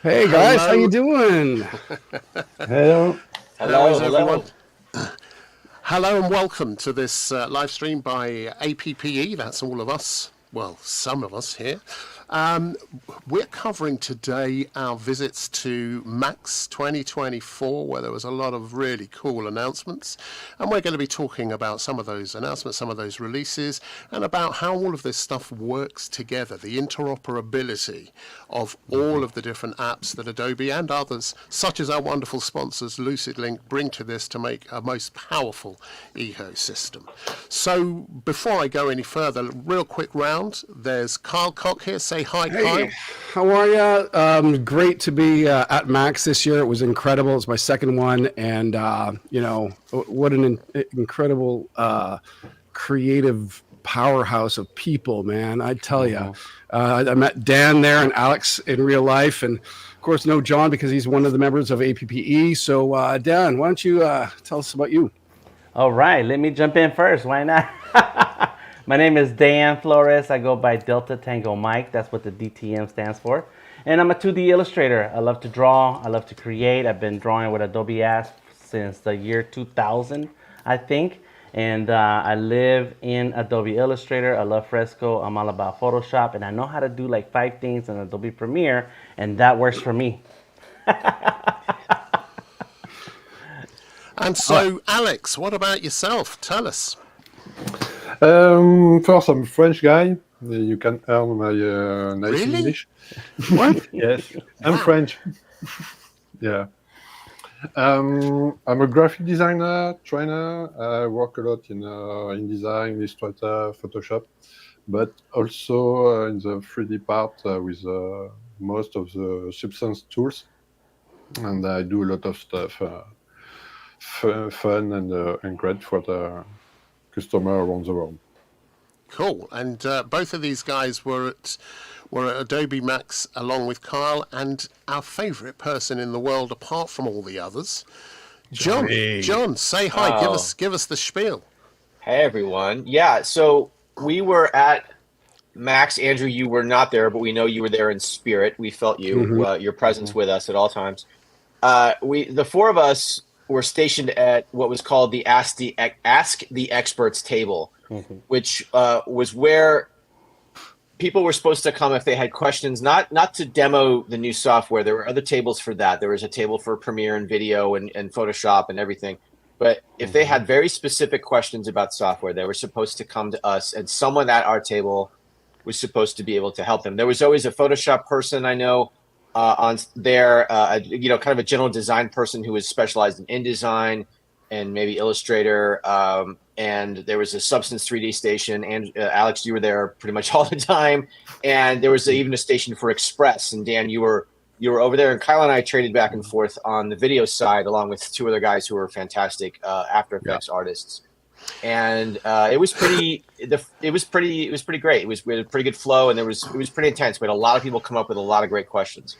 Hey guys, how you doing? Hello. How is everyone? Hello and welcome to this live stream by APPE. That's all of us. Well, some of us here. We're covering today our visits to Max 2024, where there was a lot of really cool announcements. And we're going to be talking about some of those announcements, some of those releases, and about how all of this stuff works together, the interoperability of all of the different apps that Adobe and others, such as our wonderful sponsors, LucidLink, bring to this to make a most powerful ecosystem. So before I go any further, real quick round. There's Koch here. Say hi, Kyle. How are you? Great to be at Max this year. It was incredible. It's my second one, and what an incredible creative powerhouse of people, man. I tell you, I met Dan there and Alex in real life, and of course know John because he's one of the members of APPE. So Dan, why don't you tell us about you? All right, let me jump in first. Why not? My name is Dan Flores. I go by Delta Tango Mike. That's what the DTM stands for. And I'm a 2D illustrator. I love to draw. I love to create. I've been drawing with Adobe Max since the year 2000, I think. And I live in Adobe Illustrator. I love Fresco. I'm all about Photoshop. And I know how to do like 5 things in Adobe Premiere. And that works for me. And so, Alex, what about yourself? Tell us. First, I'm a French guy. You can earn my nice Really? English. What? Yes, I'm French. Yeah. I'm a graphic designer, trainer. I work a lot in InDesign, Illustrator, Photoshop, but also in the 3D part with most of the Substance tools. And I do a lot of stuff, fun and great for the customer around the world. Cool. And both of these guys were at Adobe Max along with Kyle and our favourite person in the world apart from all the others, John. Hey. John, say hi. Give us the spiel. Hey everyone. Yeah, so we were at Max. Andrew, you were not there, but we know you were there in spirit. We felt you, your presence with us at all times. The 4 of us were stationed at what was called the Ask the Experts table, which was where people were supposed to come if they had questions, not to demo the new software. There were other tables for that. There was a table for Premiere and video and Photoshop and everything. But if they had very specific questions about software, they were supposed to come to us, and someone at our table was supposed to be able to help them. There was always a Photoshop person I know on there, kind of a general design person who was specialized in InDesign and maybe Illustrator. And there was a Substance 3D station. And Alex, you were there pretty much all the time. And there was even a station for Express. And Dan, you were over there. And Kyle and I traded back and forth on the video side, along with 2 other guys who were fantastic After Effects artists. And it was pretty great. We had a pretty good flow, and it was pretty intense. We had a lot of people come up with a lot of great questions.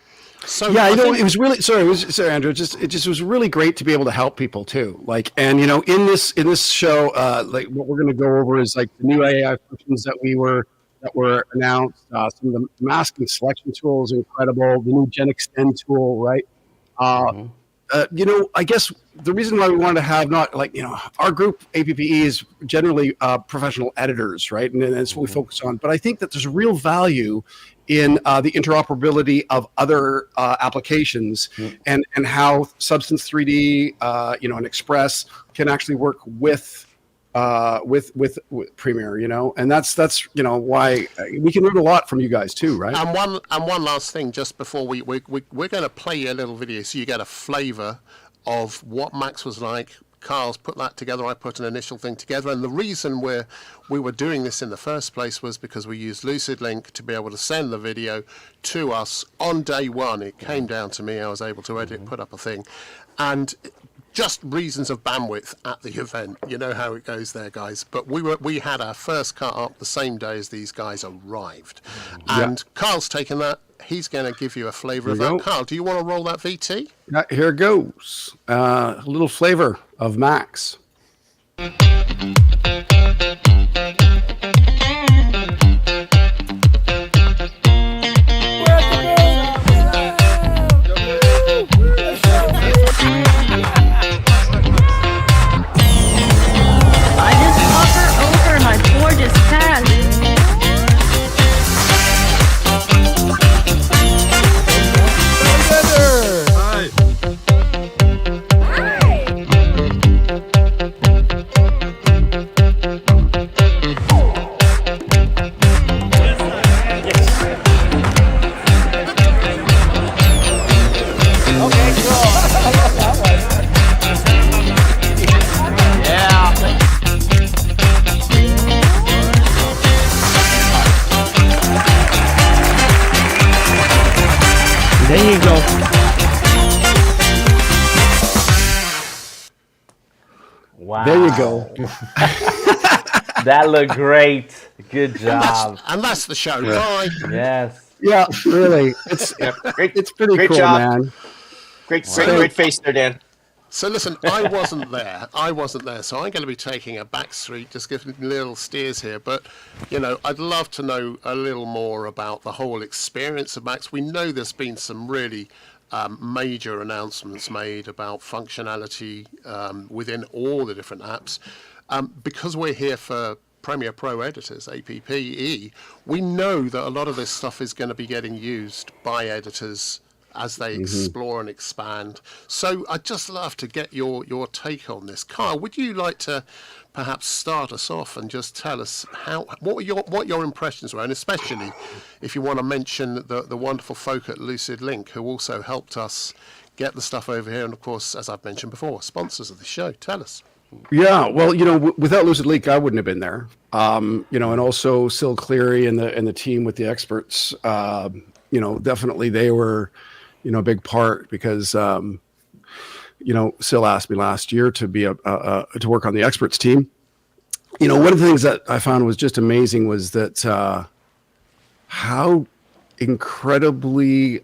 So Yeah, it was really sorry, Andrew. It just was really great to be able to help people too. Like, and in this show, like what we're going to go over is like the new AI functions that were announced. Some of the masking selection tool is incredible. The new Gen Extend tool, right? I guess the reason why we wanted to have our group APPE is generally professional editors, right? And that's what we focus on. But I think that there's real value in the interoperability of other applications and how Substance 3D, and Express can actually work with Premiere, and that's why we can learn a lot from you guys too, right? And one last thing, just before we're going to play you a little video so you get a flavour of what Max was like. Carl's put that together. I put an initial thing together, and the reason we were doing this in the first place was because we used LucidLink to be able to send the video to us on day one. It came down to me. I was able to edit, put up a thing, and just reasons of bandwidth at the event. You know how it goes there, guys. But we had our first cut up the same day as these guys arrived, and Carl's taken that. He's going to give you a flavour of that. Carl, do you want to roll that VT? Here it goes. A little flavour of Max. There you go. That looked great. Good job. And that's the show. Bye. Yes. Yeah, really. It's Great, it's pretty great cool, job. man. Great face there, Dan. So listen, I wasn't there. So I'm going to be taking a back street, just giving little steers here. But, I'd love to know a little more about the whole experience of Max. We know there's been some really major announcements made about functionality within all the different apps. Because we're here for Premiere Pro editors, APPE, we know that a lot of this stuff is going to be getting used by editors as they explore and expand. So I'd just love to get your take on this. Kyle, would you like to perhaps start us off and just tell us what your impressions were, and especially if you want to mention the wonderful folk at LucidLink who also helped us get the stuff over here, and of course, as I've mentioned before, sponsors of the show. Tell us. Yeah, well, without LucidLink, I wouldn't have been there. And also Sil Cleary and the team with the experts. Definitely they were, a big part because, Sil asked me last year to be to work on the experts team. One of the things that I found was just amazing was that how incredibly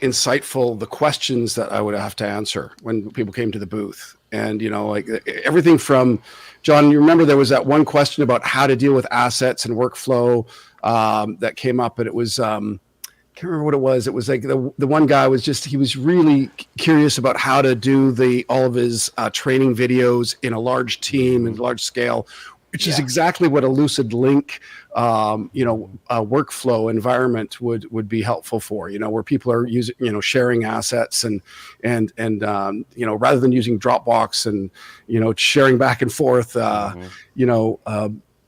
insightful the questions that I would have to answer when people came to the booth. And, like everything from John, you remember there was that one question about how to deal with assets and workflow that came up, and it was, can't remember what it was. It was like the one guy he was really curious about how to do all of his training videos in a large team and large scale, which is exactly what a LucidLink, workflow environment would be helpful for. Where people are using, sharing assets and rather than using Dropbox and sharing back and forth,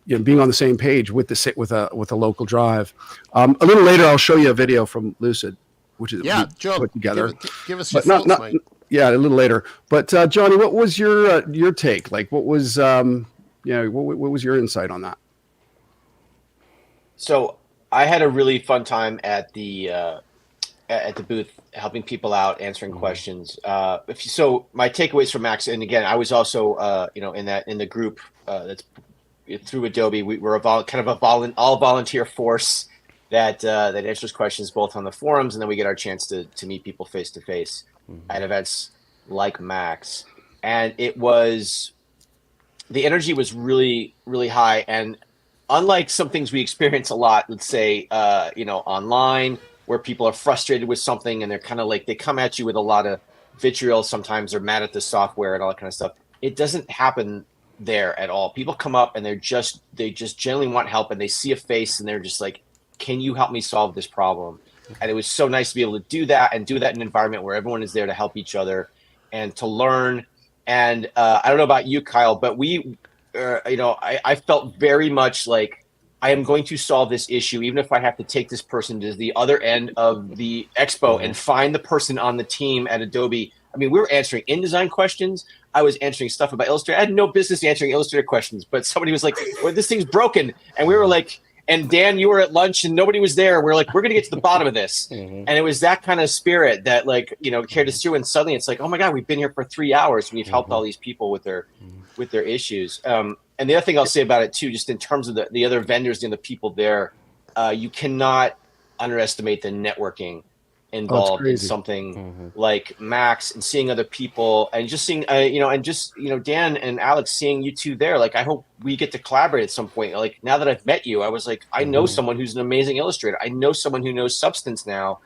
being on the same page with a local drive. A little later, I'll show you a video from Lucid, which is John, put together. Give us your thoughts, mate. Yeah, a little later. But Johnny, what was your take? Like, what was what was your insight on that? So I had a really fun time at the booth, helping people out, answering questions. So my takeaways from Max, and again, I was also in the group that's through Adobe. We're all volunteer force that answers questions both on the forums, and then we get our chance to meet people face to face at events like Max. And the energy was really, really high. And unlike some things we experience a lot, let's say, online, where people are frustrated with something and they're kind of like, they come at you with a lot of vitriol. Sometimes they're mad at the software and all that kind of stuff. It doesn't happen there at all. People come up and they just genuinely want help, and they see a face and they're just like, can you help me solve this problem? And it was so nice to be able to do that in an environment where everyone is there to help each other and to learn. And I don't know about you, Kyle, but I felt very much like I am going to solve this issue, even if I have to take this person to the other end of the expo and find the person on the team at Adobe. I mean, we were answering InDesign questions. I was answering stuff about Illustrator. I had no business answering Illustrator questions, but somebody was like, well, this thing's broken. And we were like, and Dan, you were at lunch and nobody was there. We're like, we're going to get to the bottom of this. And it was that kind of spirit that carried us through. And suddenly it's like, oh my God, we've been here for 3 hours and we've helped all these people with their issues. And the other thing I'll say about it too, just in terms of the other vendors and the people there, you cannot underestimate the networking involved in something like Max, and seeing other people and just seeing, Dan and Alex, seeing you two there. Like, I hope we get to collaborate at some point. Like, now that I've met you, I was like, I know someone who's an amazing illustrator. I know someone who knows Substance now.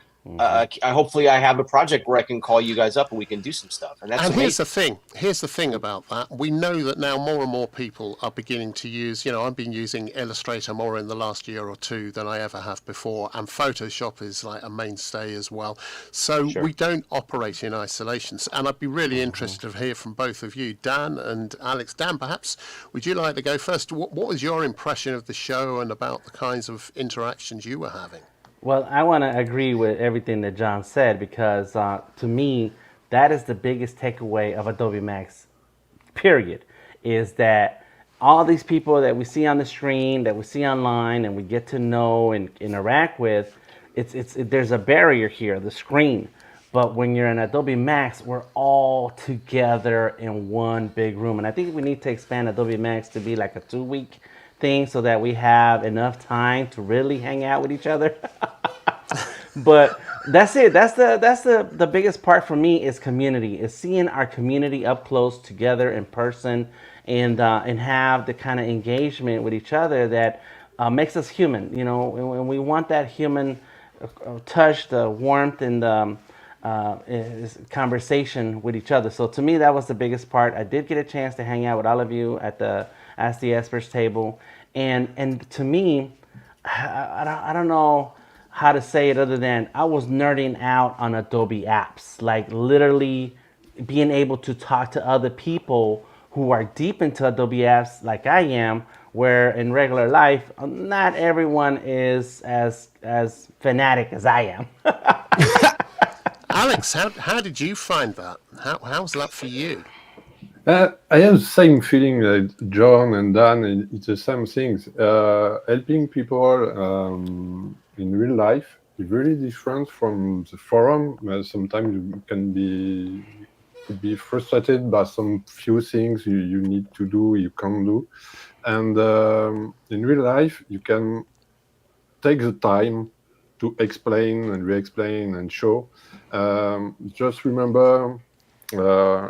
Hopefully I have a project where I can call you guys up and we can do some stuff. And here's the thing about that. We know that now more and more people are beginning to use, I've been using Illustrator more in the last year or two than I ever have before, and Photoshop is like a mainstay as well. So we don't operate in isolation. And I'd be really interested to hear from both of you, Dan and Alex. Dan, perhaps would you like to go first? What was your impression of the show and about the kinds of interactions you were having? Well, I want to agree with everything that John said, because to me, that is the biggest takeaway of Adobe Max, period, is that all these people that we see on the screen, that we see online, and we get to know and interact with, there's a barrier here, the screen. But when you're in Adobe Max, we're all together in one big room. And I think we need to expand Adobe Max to be like a 2 week thing so that we have enough time to really hang out with each other. But that's it. That's the biggest part for me is community. Is seeing our community up close together in person, and have the kind of engagement with each other that makes us human. You know, and we want that human touch, the warmth, and conversation with each other. So to me, that was the biggest part. I did get a chance to hang out with all of you at the Ask the Experts table, and to me, I don't know how to say it other than I was nerding out on Adobe apps, like literally being able to talk to other people who are deep into Adobe apps like I am, where in regular life, not everyone is as fanatic as I am. Alex, how did you find that? How was that for you? I have the same feeling like John and Dan. It's the same things. Helping people in real life is really different from the forum. Sometimes you could be frustrated by some few things you need to do, you can't do. And in real life, you can take the time to explain and re-explain and show. Just remember,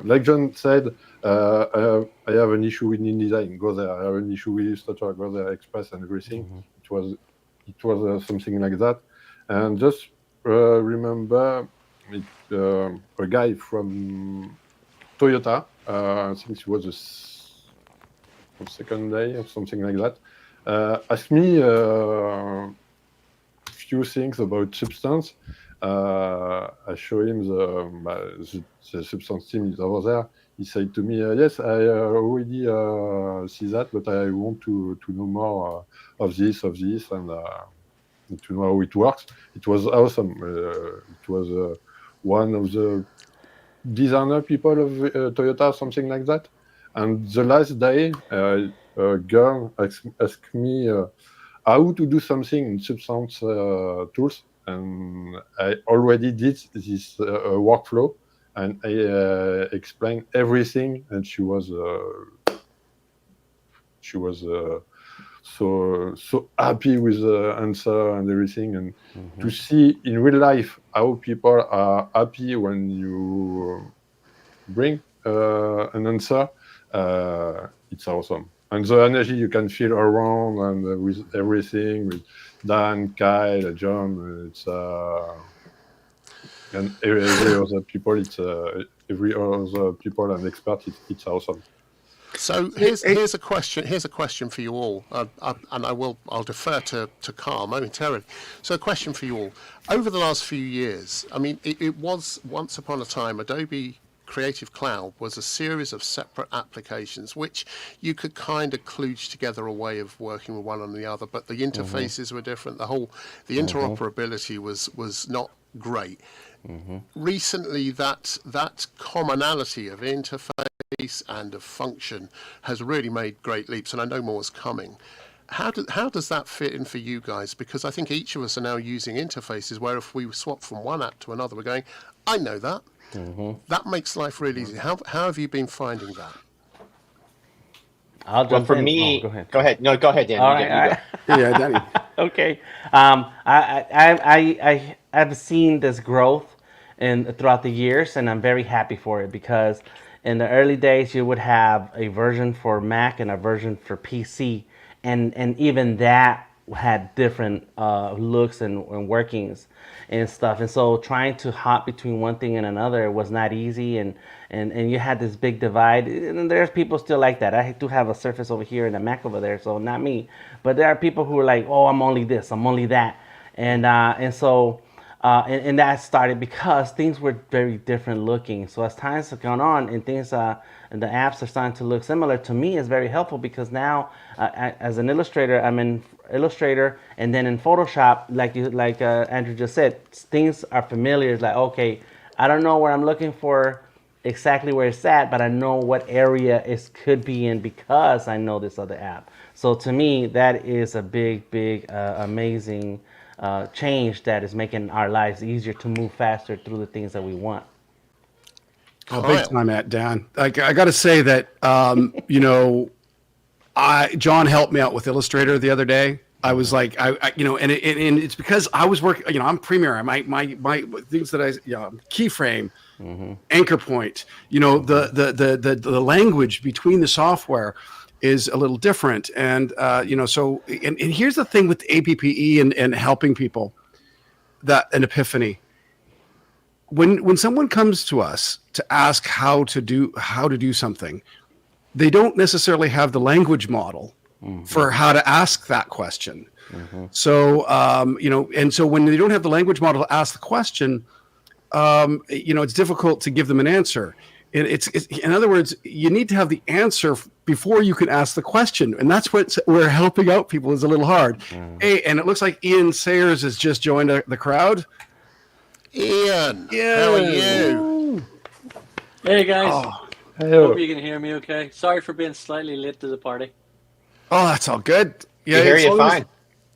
like John said, I have an issue with InDesign. Go there. I have an issue with Illustrator. Go there. Express and everything. Mm-hmm. It was something like that. And just remember, a guy from Toyota. I think it was the second day or something like that. Asked me few things about substance. I show him the substance team is over there. He said to me, yes, I already see that, but I want to know more of this, and to know how it works. It was awesome. It was one of the designer people of Toyota, something like that. And the last day, a girl asked me how to do something in Substance tools, and I already did this workflow, and I explained everything, and she was so happy with the answer and everything, and to see in real life how people are happy when you bring an answer, it's awesome. And the energy you can feel around and with everything, with Dan, Kyle, John, it's and every other people, every other people and expert, it's awesome. So here's a question. Here's a question for you all, and I'll defer to Carl momentarily. So a question for you all. Over the last few years, I mean, it was once upon a time Adobe Creative Cloud was a series of separate applications which you could kind of kludge together a way of working with one on the other, but the interfaces were different. The interoperability was not great. Recently, that commonality of interface and of function has really made great leaps, and I know more is coming. How does that fit in for you guys? Because I think each of us are now using interfaces where if we swap from one app to another, we're going, I know that. That makes life really easy. How have you been finding that? I'll jump in. Me, go ahead. Go ahead. No, go ahead, Dan. All You right. go. Yeah, Danny. Okay. I've seen this growth throughout the years, and I'm very happy for it because in the early days you would have a version for Mac and a version for PC, and even that had different looks and workings and stuff. And so trying to hop between one thing and another was not easy, and you had this big divide. And there's people still like that. I do have a Surface over here and a Mac over there, so not me. But there are people who are like, oh, I'm only this, I'm only that. And so that started because things were very different looking. So as times have gone on and things and the apps are starting to look similar, to me is very helpful because now as an illustrator, I'm in Illustrator, and then in Photoshop, like Andrew just said, things are familiar. It's like, okay, I don't know where I'm looking for exactly where it's at, but I know what area it could be in because I know this other app. So to me, that is a big, amazing change that is making our lives easier to move faster through the things that we want. Oh, big time at Dan. I got to say that, John helped me out with Illustrator the other day. I was like, and it's because I was working, I'm Premiere. My things that keyframe, anchor point, the language between the software is a little different. And, so, and here's the thing with APPE and helping people, that an epiphany. When someone comes to us to ask how to do something, they don't necessarily have the language model for how to ask that question. So, and so when they don't have the language model to ask the question, it's difficult to give them an answer. And it's in other words, you need to have the answer before you can ask the question. And that's what we're helping out people is a little hard. Hey, and it looks like Ian Sayers has just joined the crowd. Ian, how are you? Hey guys, Hello. hope you can hear me okay. Sorry for being slightly late to the party. Oh, that's all good. Yeah, We hear it's you always- fine.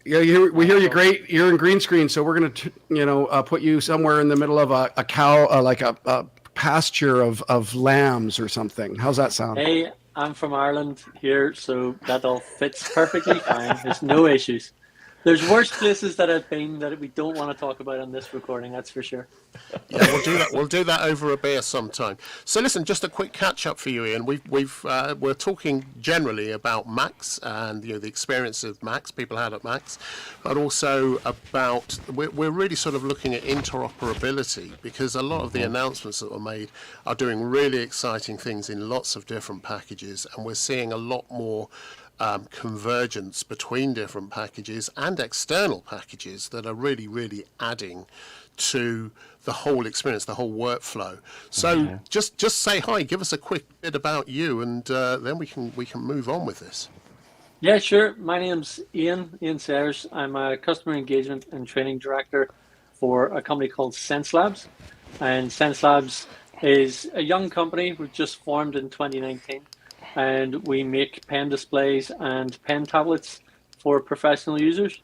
Yeah, we hear you great. You're in green screen, so we're gonna, put you somewhere in the middle of a cow, like a pasture of lambs or something. How's that sound? Hey, I'm from Ireland here, so that all fits perfectly fine. There's no issues. There's worse places that I've been that we don't want to talk about on this recording, that's for sure. Yeah, we'll do that. We'll do that over a beer sometime. So, listen, just a quick catch up for you, Ian. We're talking generally about Max and the experience of Max people had at Max, but also about we're really sort of looking at interoperability because a lot of the announcements that were made are doing really exciting things in lots of different packages, and we're seeing a lot more convergence between different packages and external packages that are really, really adding to the whole experience, the whole workflow. So just say hi, give us a quick bit about you, and then we can move on with this. Yeah, sure. My name's Ian Sayers. I'm a customer engagement and training director for a company called Sense Labs. And Sense Labs is a young company we've just formed in 2019. And we make pen displays and pen tablets for professional users.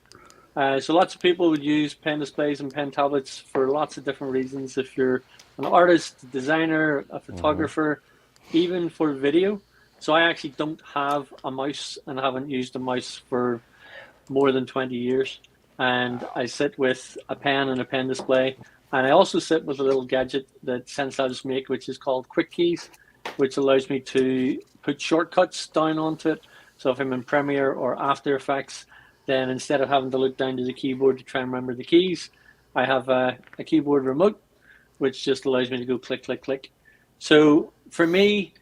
So lots of people would use pen displays and pen tablets for lots of different reasons. If you're an artist, a designer, a photographer, even for video. So I actually don't have a mouse and haven't used a mouse for more than 20 years. And I sit with a pen and a pen display. And I also sit with a little gadget that Sense Labs make, which is called Quick Keys, which allows me to put shortcuts down onto it. So if I'm in Premiere or After Effects, then instead of having to look down to the keyboard to try and remember the keys, I have a keyboard remote, which just allows me to go click, click, click. So for me,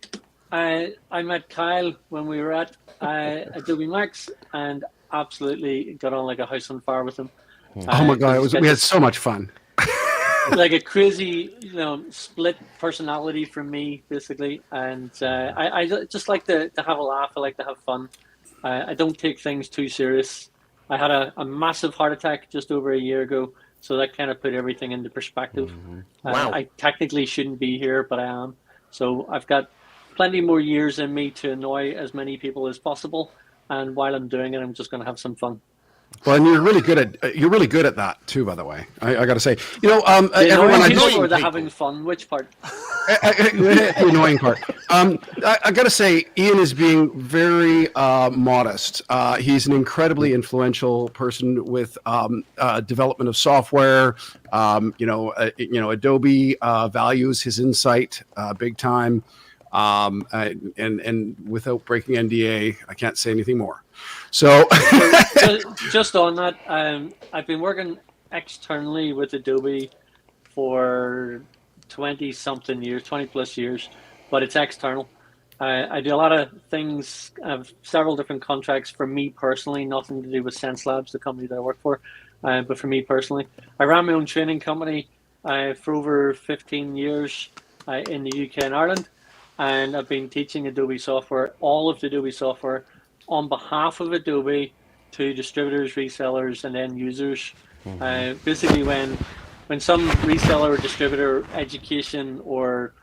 I met Kyle when we were at AdobeMax and absolutely got on like a house on fire with him. Oh my God, we had so much fun. Like a crazy, split personality from me, basically. And I just like to have a laugh. I like to have fun. I don't take things too serious. I had a massive heart attack just over a year ago, so that kind of put everything into perspective. Wow. I technically shouldn't be here, but I am. So I've got plenty more years in me to annoy as many people as possible. And while I'm doing it, I'm just going to have some fun. Well, and you're really good at that too, by the way. I got to say, everyone I know, or the having fun. Which part? the annoying part. I got to say, Ian is being very modest. He's an incredibly influential person with development of software. Adobe values his insight big time. And without breaking NDA, I can't say anything more. So just on that, I've been working externally with Adobe for 20-something years, 20 plus years, but it's external. I do a lot of things. I have several different contracts for me personally, nothing to do with Sense Labs, the company that I work for, but for me personally. I ran my own training company for over 15 years in the UK and Ireland, and I've been teaching Adobe software, all of the Adobe software, on behalf of Adobe to distributors, resellers, and end users. Basically, when some reseller or distributor, education or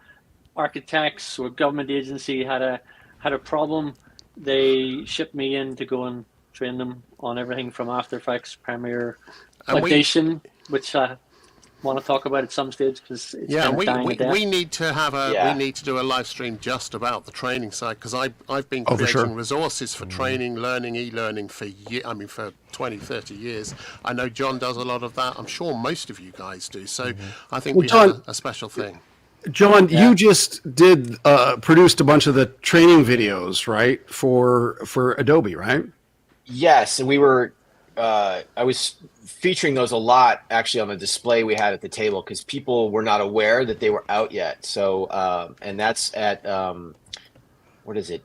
architects or government agency had a problem, they shipped me in to go and train them on everything from After Effects, Premiere, And Audition, which I want to talk about at some stage because it's yeah, kind of dying to death. we need to have Yeah. we need to do a live stream just about the training side, because I've been Oh, for creating sure. resources for training, learning, e-learning for for 20, 30 years. I know John does a lot of that. I'm sure most of you guys do. So I think Well, we John- have a special thing. John, you just produced a bunch of the training videos, right, for Adobe, right? Yes, and we were. I was featuring those a lot actually on the display we had at the table because people were not aware that they were out yet. So, and that's at what is it?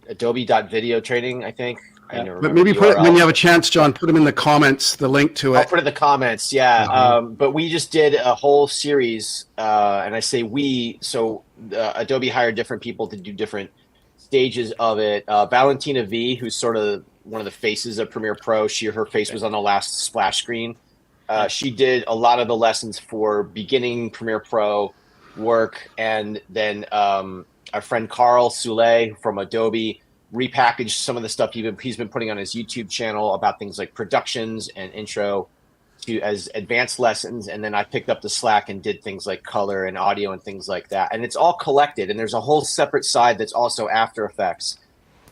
Adobe.video training, I think. I never But remember maybe the put it, when URL. you have a chance, John, put them in the comments, the link to I'll it. put it in the comments, yeah. But we just did a whole series, and I say we, so Adobe hired different people to do different stages of it. Valentina V, who's sort of one of the faces of Premiere Pro, her face was on the last splash screen. She did a lot of the lessons for beginning Premiere Pro work, and then our friend Carl Soule from Adobe repackaged some of the stuff he's been putting on his YouTube channel about things like productions and intro to as advanced lessons. And then I picked up the slack and did things like color and audio and things like that. And it's all collected. And there's a whole separate side that's also After Effects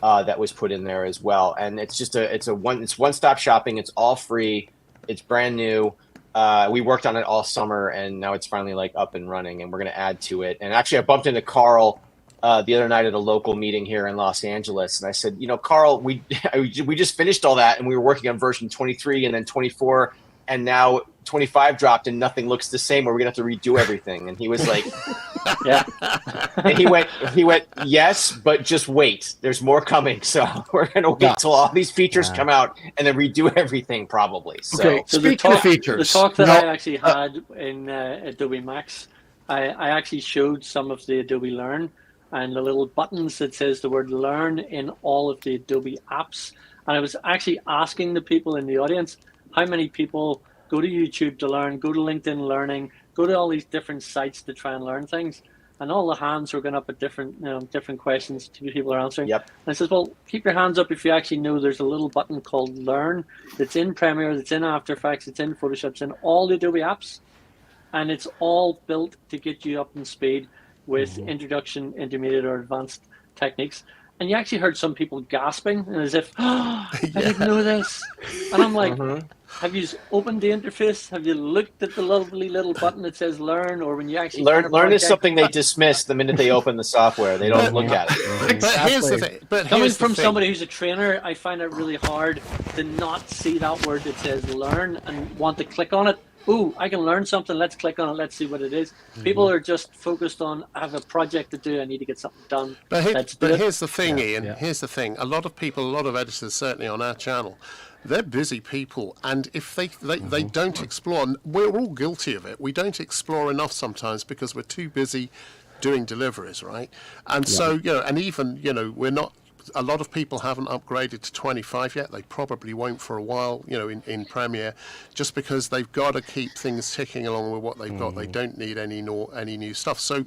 that was put in there as well. And it's just it's one-stop shopping. It's all free. It's brand new. We worked on it all summer, and now it's finally like up and running, and we're going to add to it. And actually I bumped into Carl the other night at a local meeting here in Los Angeles. And I said, Carl, we just finished all that, and we were working on version 23 and then 24, and now 25 dropped and nothing looks the same, or we're going to have to redo everything. And he was like, Yeah. and he went, yes, but just wait. There's more coming. So we're going to wait till all these features come out and then redo everything probably. So, Okay. So Speaking of features, the talk that no, I actually had in Adobe Max, I actually showed some of the Adobe Learn and the little buttons that says the word learn in all of the Adobe apps. And I was actually asking the people in the audience, how many people go to YouTube to learn, go to LinkedIn Learning, go to all these different sites to try and learn things. And all the hands were going up at different questions people are answering. Yep. And I says, well, keep your hands up if you actually know there's a little button called Learn that's in Premiere, that's in After Effects, it's in Photoshop, it's in all the Adobe apps. And it's all built to get you up in speed with introduction, intermediate, or advanced techniques. And you actually heard some people gasping, and as if, I didn't know this. And I'm like, have you opened the interface? Have you looked at the lovely little button that says Learn? Or when you actually learn is something they dismiss the minute they open the software. They don't look at it. But here's the thing. Coming from somebody who's a trainer, I find it really hard to not see that word that says Learn and want to click on it. Ooh, I can learn something. Let's click on it. Let's see what it is. People are just focused on, I have a project to do. I need to get something done. But here's the thing, Yeah, Ian. yeah. Here's the thing. A lot of people, a lot of editors, certainly on our channel, they're busy people. And if they don't explore, and we're all guilty of it, we don't explore enough sometimes because we're too busy doing deliveries, right? And so, and even, we're not, a lot of people haven't upgraded to 25 yet. They probably won't for a while, in Premiere, just because they've got to keep things ticking along with what they've got. They don't need any new stuff. So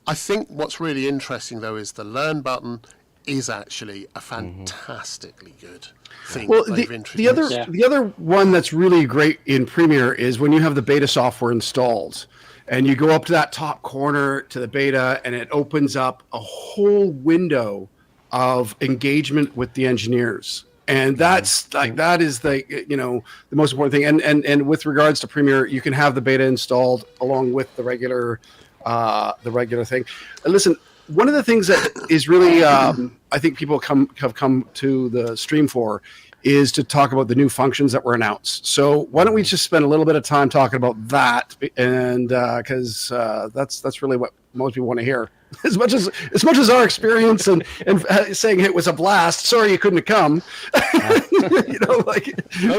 I think what's really interesting, though, is the Learn button is actually a fantastically good thing well, that they've the introduced. the other one that's really great in Premiere is when you have the beta software installed, and you go up to that top corner to the beta, and it opens up a whole window of engagement with the engineers. And that's like, that is the most important thing. And with regards to Premiere, you can have the beta installed along with the regular thing. And listen, one of the things that is really, I think people have come to the stream for is to talk about the new functions that were announced. So why don't we just spend a little bit of time talking about that? And because that's really what most people want to hear. As much as our experience and saying it was a blast. Sorry you couldn't have come. They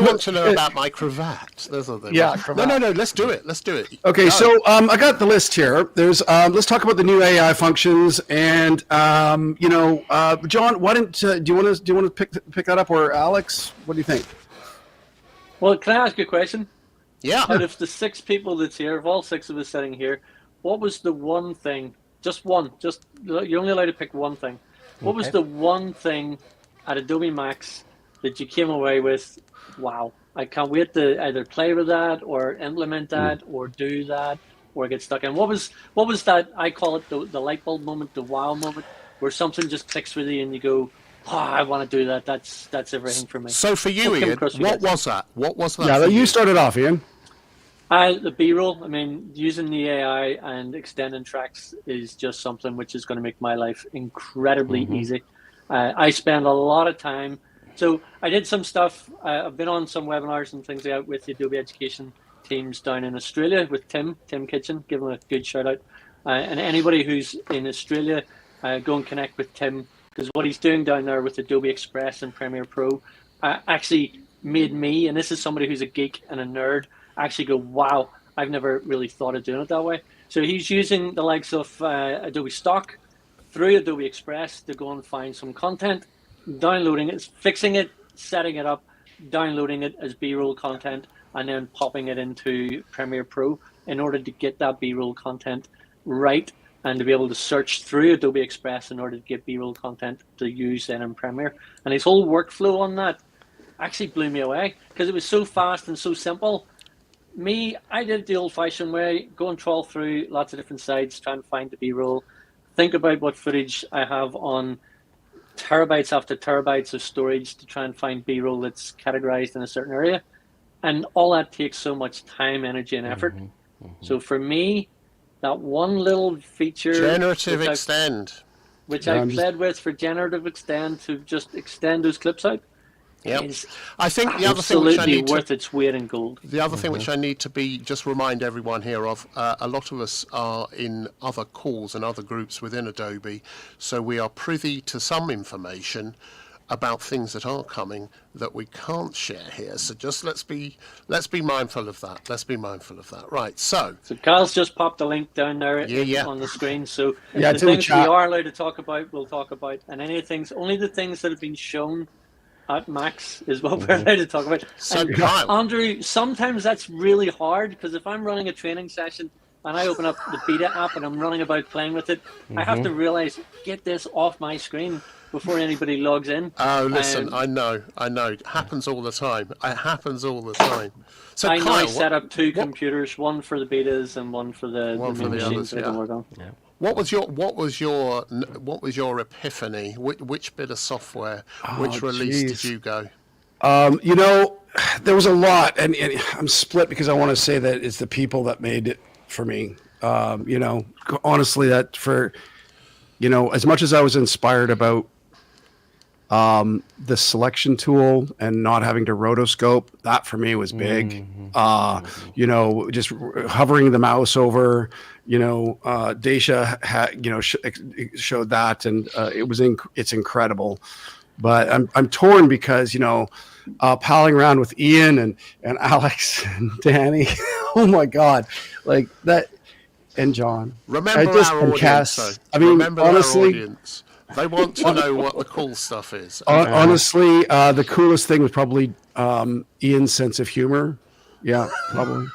want to know about my cravat. That's what they want. Cravat. No. Let's do it. Okay, Go. so I got the list here. There's let's talk about the new AI functions, and John, why don't do you want to pick that up, or Alex? What do you think? Well, can I ask you a question? Yeah. Out of the 6 people that's here, of all 6 of us sitting here, what was the one thing? Just one. You're only allowed to pick one thing. What was the one thing at Adobe Max that you came away with? Wow, I can't wait to either play with that or implement that or do that or get stuck in. What was that? I call it the light bulb moment, the wow moment, where something just clicks with you and you go, "Oh, I want to do that. That's everything for me." So for you, What came Ian, across your what guys? was that? What was that Yeah, for you started off, Ian. The B-roll, I mean, using the AI and extending tracks is just something which is going to make my life incredibly easy. I spend a lot of time. So I did some stuff. I've been on some webinars and things like that with the Adobe Education teams down in Australia with Tim Kitchen. Give him a good shout out. And anybody who's in Australia, go and connect with Tim, because what he's doing down there with Adobe Express and Premiere Pro actually made me, and this is somebody who's a geek and a nerd, actually go, wow, I've never really thought of doing it that way. So he's using the likes of Adobe Stock through Adobe Express to go and find some content, downloading it, fixing it, setting it up, downloading it as B-roll content, and then popping it into Premiere Pro in order to get that B-roll content right and to be able to search through Adobe Express in order to get B-roll content to use then in Premiere. And his whole workflow on that actually blew me away because it was so fast and so simple. I did it the old-fashioned way, go and trawl through lots of different sites, try and find the B-roll, think about what footage I have on terabytes after terabytes of storage to try and find B-roll that's categorized in a certain area. And all that takes so much time, energy, and effort. So for me, that one little feature... Generative Extend. Which I played with for Generative Extend to just extend those clips out. Yep. I think the other thing which I need worth its weight in gold. The other thing which I need to just remind everyone here of, a lot of us are in other calls and other groups within Adobe, so we are privy to some information about things that are coming that we can't share here. So just let's be mindful of that. Let's be mindful of that. Right. So Carl's just popped the link down there on the screen. So the things we are allowed to talk about, we'll talk about, and only the things that have been shown at Max is what we're allowed to talk about. So and Andrew, sometimes that's really hard because if I'm running a training session and I open up the beta app and I'm running about playing with it, I have to realize, get this off my screen before anybody logs in. Oh, listen, I know. It happens all the time. So I Kyle, set up two computers, one for the betas and one for the main machines that I can work on. Yeah. What was your epiphany? Which bit of software, which release did you go? There was a lot, and I'm split because I want to say that it's the people that made it for me. Honestly, that for, as much as I was inspired about the selection tool and not having to rotoscope, that for me was big. Just hovering the mouse over, Dacia had, showed that, and it's incredible. But I'm torn because, palling around with Ian and Alex and Danny, oh my God, like that, and John. Remember our audience. Remember honestly, our audience. They want to know what the cool stuff is. Honestly, the coolest thing was probably Ian's sense of humor. Yeah, probably.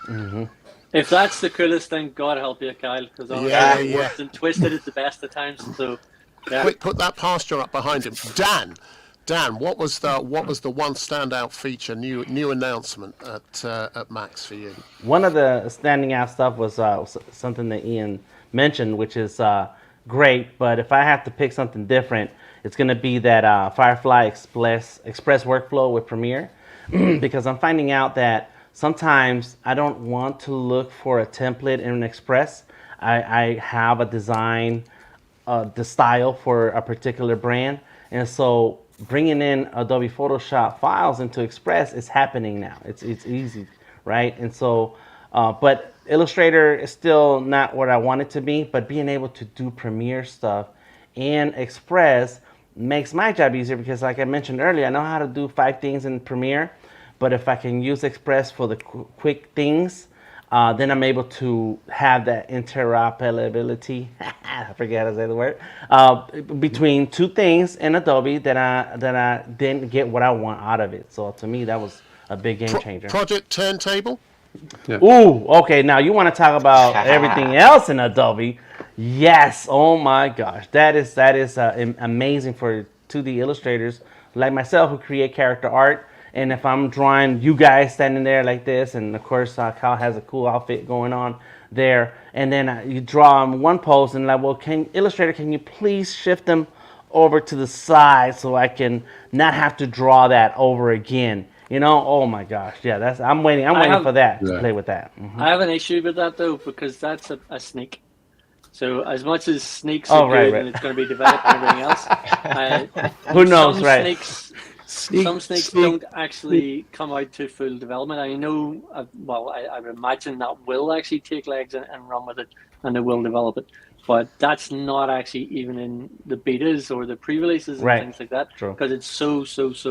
If that's the coolest thing, God help you, Kyle, because I worked and twisted at the best of times. So, yeah. Quick, put that pasture up behind him. Dan, what was the one standout feature, new announcement at Max for you? One of the standing out stuff was something that Ian mentioned, which is great. But if I have to pick something different, it's going to be that Firefly Express workflow with Premiere, because I'm finding out that sometimes I don't want to look for a template in Express. I have a design, the style for a particular brand, and so bringing in Adobe Photoshop files into Express is happening now. It's easy, right? And so, but Illustrator is still not what I want it to be, but being able to do Premiere stuff and Express makes my job easier because, like I mentioned earlier, I know how to do 5 things in Premiere, but if I can use Express for the quick things, then I'm able to have that interoperability. I forget how to say the word, between 2 things in Adobe that I didn't get what I want out of it. So to me, that was a big game changer. Project Turntable. Yeah. Ooh, okay. Now you want to talk about everything else in Adobe? Yes. Oh my gosh, that is amazing for 2D illustrators like myself who create character art And if I'm drawing you guys standing there like this, and of course Kyle has a cool outfit going on there, and then you draw one pose, and like, well, Illustrator, can you please shift them over to the side so I can not have to draw that over again? You know, oh my gosh, yeah, I'm waiting for that to play with that. I have an issue with that though, because that's a sneak. So as much as sneaks are good and it's going to be developed and everything else, who knows, right? Some snakes don't actually come out to full development. I know, I would imagine that will actually take legs and run with it, and they will develop it. But that's not actually even in the betas or the pre-releases and things like that, because it's so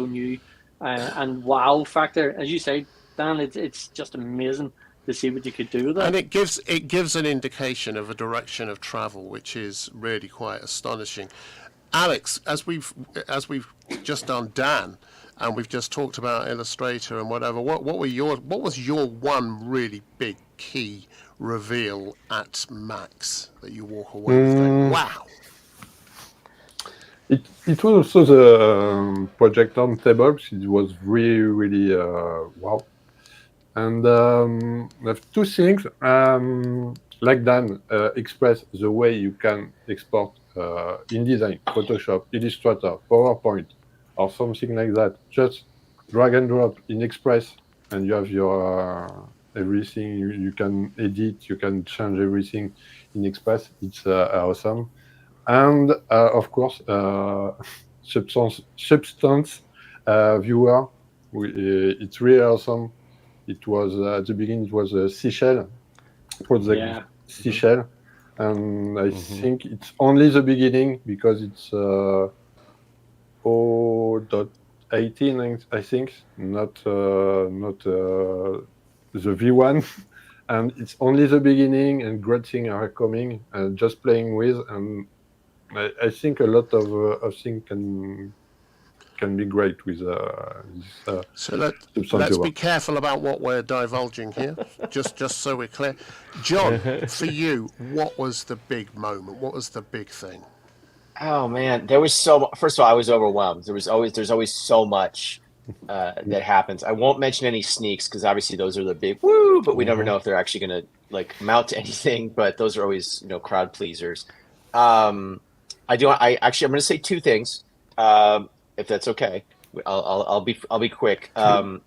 new. And wow factor, as you say, Dan, it's just amazing to see what you could do with that. And it gives an indication of a direction of travel, which is really quite astonishing. Alex, as we've just done Dan, and we've just talked about Illustrator and whatever, what was your one really big key reveal at Max that you walk away with going, wow? It was also the project on tables. It was really wow. And I have two things. Like Dan, Express, the way you can export InDesign, Photoshop, Illustrator, PowerPoint, or something like that. Just drag and drop in Express, and you have your everything. You can edit, you can change everything in Express. It's awesome. And of course, Substance Viewer. It's really awesome. It was at the beginning. It was a Seashell project, Seashell, and I think it's only the beginning because it's 0.18, I think, not the V1, and it's only the beginning. And great things are coming. And just playing with, and I think a lot of things can be great with this. So let's be careful about what we're divulging here, just so we're clear. John, for you, what was the big moment? What was the big thing? Oh man, there was first of all, I was overwhelmed. There's always so much that happens. I won't mention any sneaks because obviously those are the big woo, but we never know if they're actually going to like mount to anything. But those are always crowd pleasers. I'm going to say two things. If that's okay, I'll be quick. I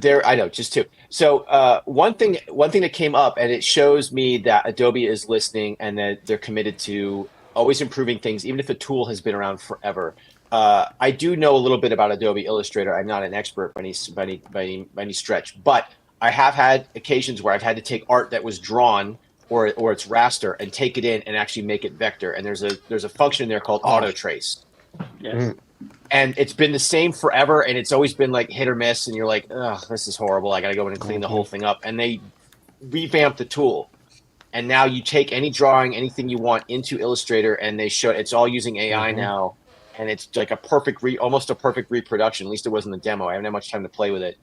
know, just two. So one thing that came up, and it shows me that Adobe is listening and that they're committed to always improving things, even if a tool has been around forever. I do know a little bit about Adobe Illustrator. I'm not an expert by any stretch, but I have had occasions where I've had to take art that was drawn or it's raster and take it in and actually make it vector. And there's a function in there called auto trace. Yes. And it's been the same forever, and it's always been like hit or miss, and you're like, oh, this is horrible. I got to go in and clean the whole thing up. And they revamped the tool. And now you take any drawing, anything you want into Illustrator, and they show it's all using AI now. And it's like almost a perfect reproduction. At least it was in the demo. I haven't had much time to play with it.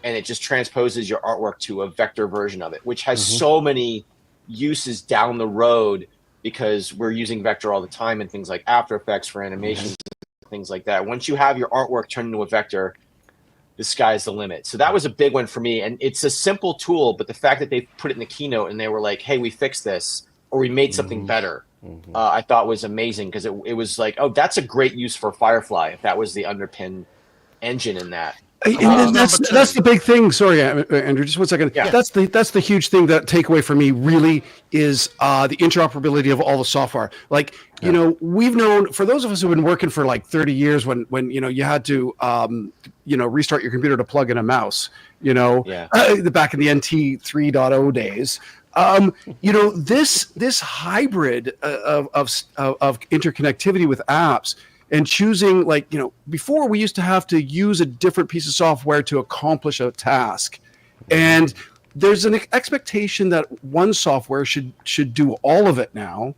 And it just transposes your artwork to a vector version of it, which has so many uses down the road because we're using vector all the time in things like After Effects for animations, things like that. Once you have your artwork turned into a vector, the sky's the limit. So that was a big one for me. And it's a simple tool, but the fact that they put it in the keynote and they were like, hey, we fixed this, or we made something better, I thought was amazing, because it was like, oh, that's a great use for Firefly if that was the underpin engine in that. And that's the big thing. Sorry, Andrew, just 1 second. Yeah. That's the huge thing that takeaway for me really is the interoperability of all the software. Like, we've known, for those of us who've been working for like 30 years, when you had to restart your computer to plug in a mouse, back in the NT 3.0 days. This hybrid of interconnectivity with apps. And choosing, before we used to have to use a different piece of software to accomplish a task. And there's an expectation that one software should do all of it now.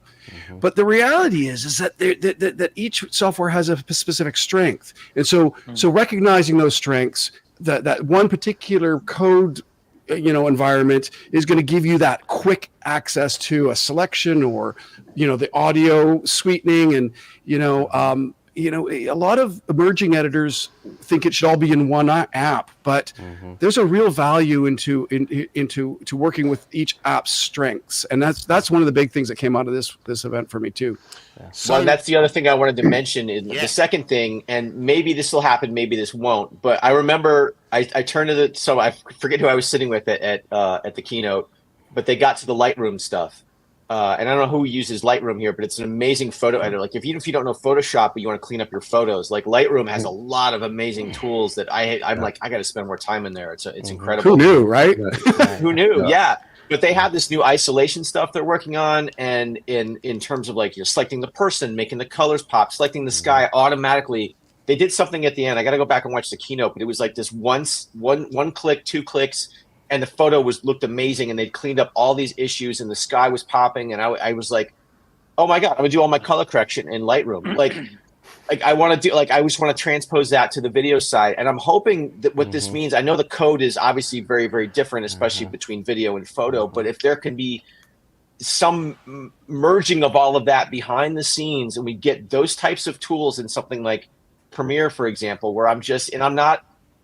But the reality is that that each software has a specific strength. And so recognizing those strengths, that one particular code environment is going to give you that quick access to a selection or the audio sweetening, and a lot of emerging editors think it should all be in one app, but there's a real value into working with each app's strengths, and that's one of the big things that came out of this event for me too. So, well, that's the other thing I wanted to mention. The second thing, and maybe this will happen, maybe this won't, but I remember I turned to so I forget who I was sitting with at the keynote, but they got to the Lightroom stuff. And I don't know who uses Lightroom here, but it's an amazing photo editor. Like if you don't know Photoshop, but you want to clean up your photos, like Lightroom has a lot of amazing tools that I'm like, I got to spend more time in there. It's incredible. Who knew, right? Who knew? Yeah. But they have this new isolation stuff they're working on, and in terms of like you're selecting the person, making the colors pop, selecting the sky automatically. They did something at the end. I got to go back and watch the keynote, but it was like this one click, 2 clicks. And the photo looked amazing, and they'd cleaned up all these issues, and the sky was popping, and I was like, oh my God, I'm gonna do all my color correction in Lightroom. Like I want to do, like, I just want to transpose that to the video side. And I'm hoping that what this means, I know the code is obviously very, very different, especially between video and photo, but if there can be some merging of all of that behind the scenes, and we get those types of tools in something like Premiere, for example, where I'm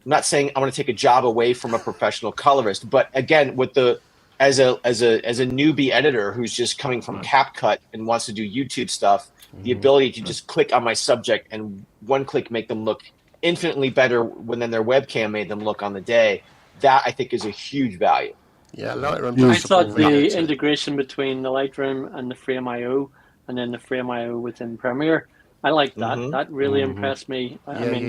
not saying I'm going to take a job away from a professional colorist, but again, with as a newbie editor who's just coming from CapCut and wants to do YouTube stuff, the ability to just click on my subject and one click make them look infinitely better than their webcam made them look on the day, that I think is a huge value. Yeah, Lightroom. I thought the integration between the Lightroom and the Frame.io, and then the Frame.io within Premiere, I like that. That really impressed me.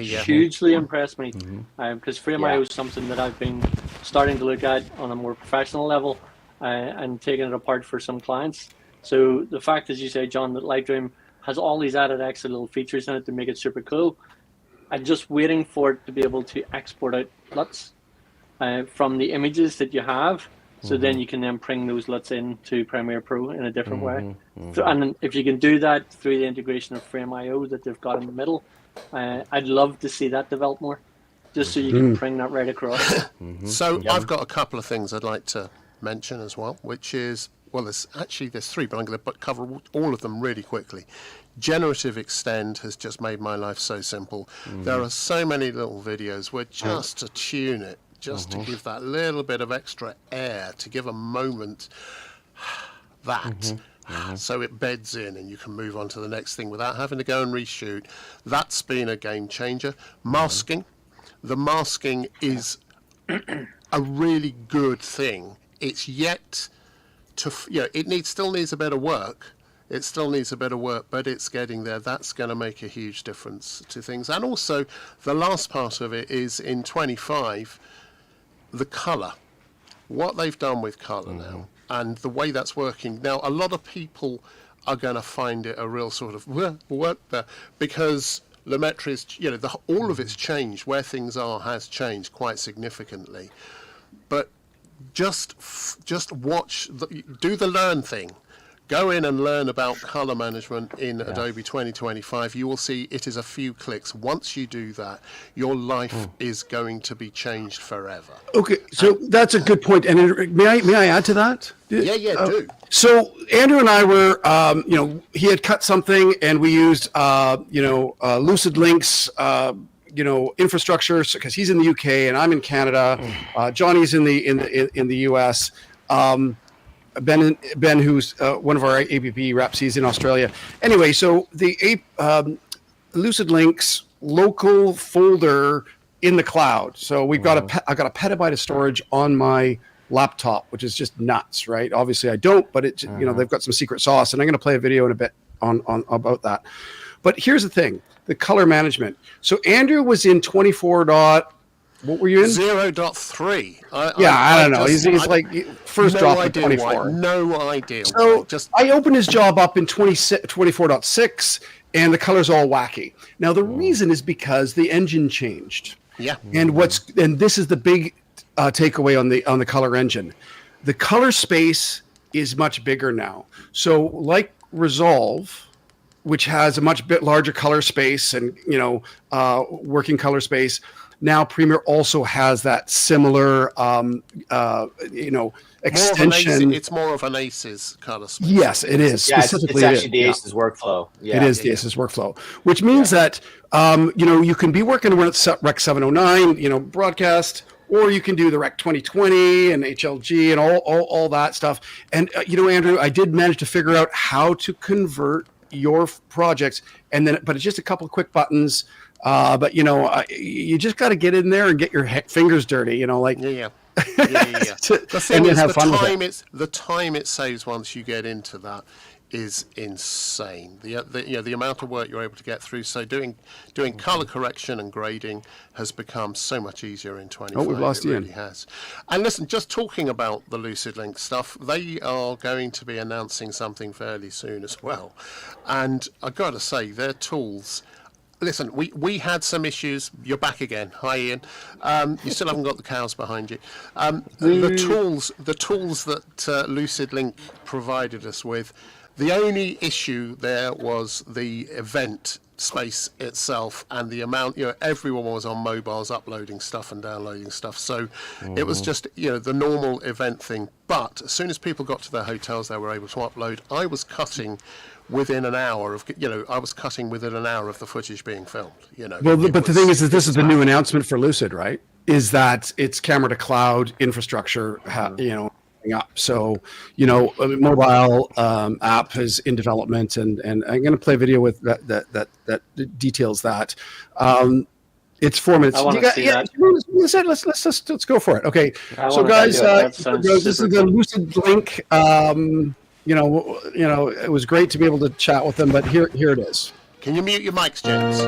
Hugely impressed me. Because Frame.io is something that I've been starting to look at on a more professional level and taking it apart for some clients. So the fact, as you say, John, that Lightroom has all these added extra little features in it to make it super cool. I'm just waiting for it to be able to export out LUTs from the images that you have. So then you can then bring those LUTs into Premiere Pro in a different way. So, and if you can do that through the integration of Frame.io that they've got in the middle, I'd love to see that develop more, just so you can bring that right across. So I've got a couple of things I'd like to mention as well, which is, well, there's 3, but I'm going to cover all of them really quickly. Generative Extend has just made my life so simple. There are so many little videos where just to tune it, just to give that little bit of extra air, to give a moment so it beds in and you can move on to the next thing without having to go and reshoot. That's been a game changer. Masking. The masking is a really good thing. It's yet to, it still needs a bit of work. It still needs a bit of work, but it's getting there. That's going to make a huge difference to things. And also, the last part of it is in 25, the colour. What they've done with colour now, and the way that's working. Now, a lot of people are going to find it a real sort of work there, because Lumetri is, all of it's changed. Where things are has changed quite significantly. But just watch, do the learn thing. Go in and learn about color management in Adobe 2025. You will see it is a few clicks. Once you do that, your life is going to be changed forever. Okay, so that's a good point. And may I add to that? Do. So Andrew and I were, he had cut something, and we used, LucidLink's, infrastructure, because he's in the UK and I'm in Canada. Johnny's in the US. Ben, who's one of our APP reps, he's in Australia. Anyway, so the LucidLink's local folder in the cloud. So we've got I've got a petabyte of storage on my laptop, which is just nuts, right? Obviously, I don't, but it they've got some secret sauce, and I'm going to play a video in a bit on about that. But here's the thing: the color management. So Andrew was in 24. What were you in? 0.3. I don't know. He's like first drop in 24. No idea. So I opened his job up in 24.6, and the color's all wacky. Now the reason is because the engine changed. Yeah. And this is the big takeaway on the color engine. The color space is much bigger now. So like Resolve, which has a much bit larger color space and, working color space. Now Premiere also has that similar, extension. It's more of an ACES color space. Yes, it is. Yeah, Specifically, it's actually the ACES workflow. Yeah. It is the ACES workflow, which means that, you can be working with Rec 709, broadcast, or you can do the Rec 2020 and HLG and all that stuff. And, Andrew, I did manage to figure out how to convert your projects, but it's just a couple of quick buttons. But you just got to get in there and get your fingers dirty. Yeah. The thing is, the time it saves once you get into that is insane. The amount of work you're able to get through. So doing color correction and grading has become so much easier in 25. Oh, we've lost Ian. Really has. And listen, just talking about the LucidLink stuff, they are going to be announcing something fairly soon as well. And I've got to say, their tools. Listen, we had some issues. You're back again. Hi, Ian. You still haven't got the cows behind you. The tools that LucidLink provided us with, the only issue there was the event space itself and the amount. Everyone was on mobiles uploading stuff and downloading stuff, so it was just the normal event thing. But as soon as people got to their hotels, they were able to upload. I was cutting within an hour of the footage being filmed. Well, but the thing is this is the new announcement for Lucid, right? Is that it's camera to cloud infrastructure, up. So, mobile app is in development, and I'm going to play a video with that details that. It's 4 minutes. I want to see that. Let's go for it. Okay, so guys, this is the LucidLink. It was great to be able to chat with them, but here it is. Can you mute your mics, James?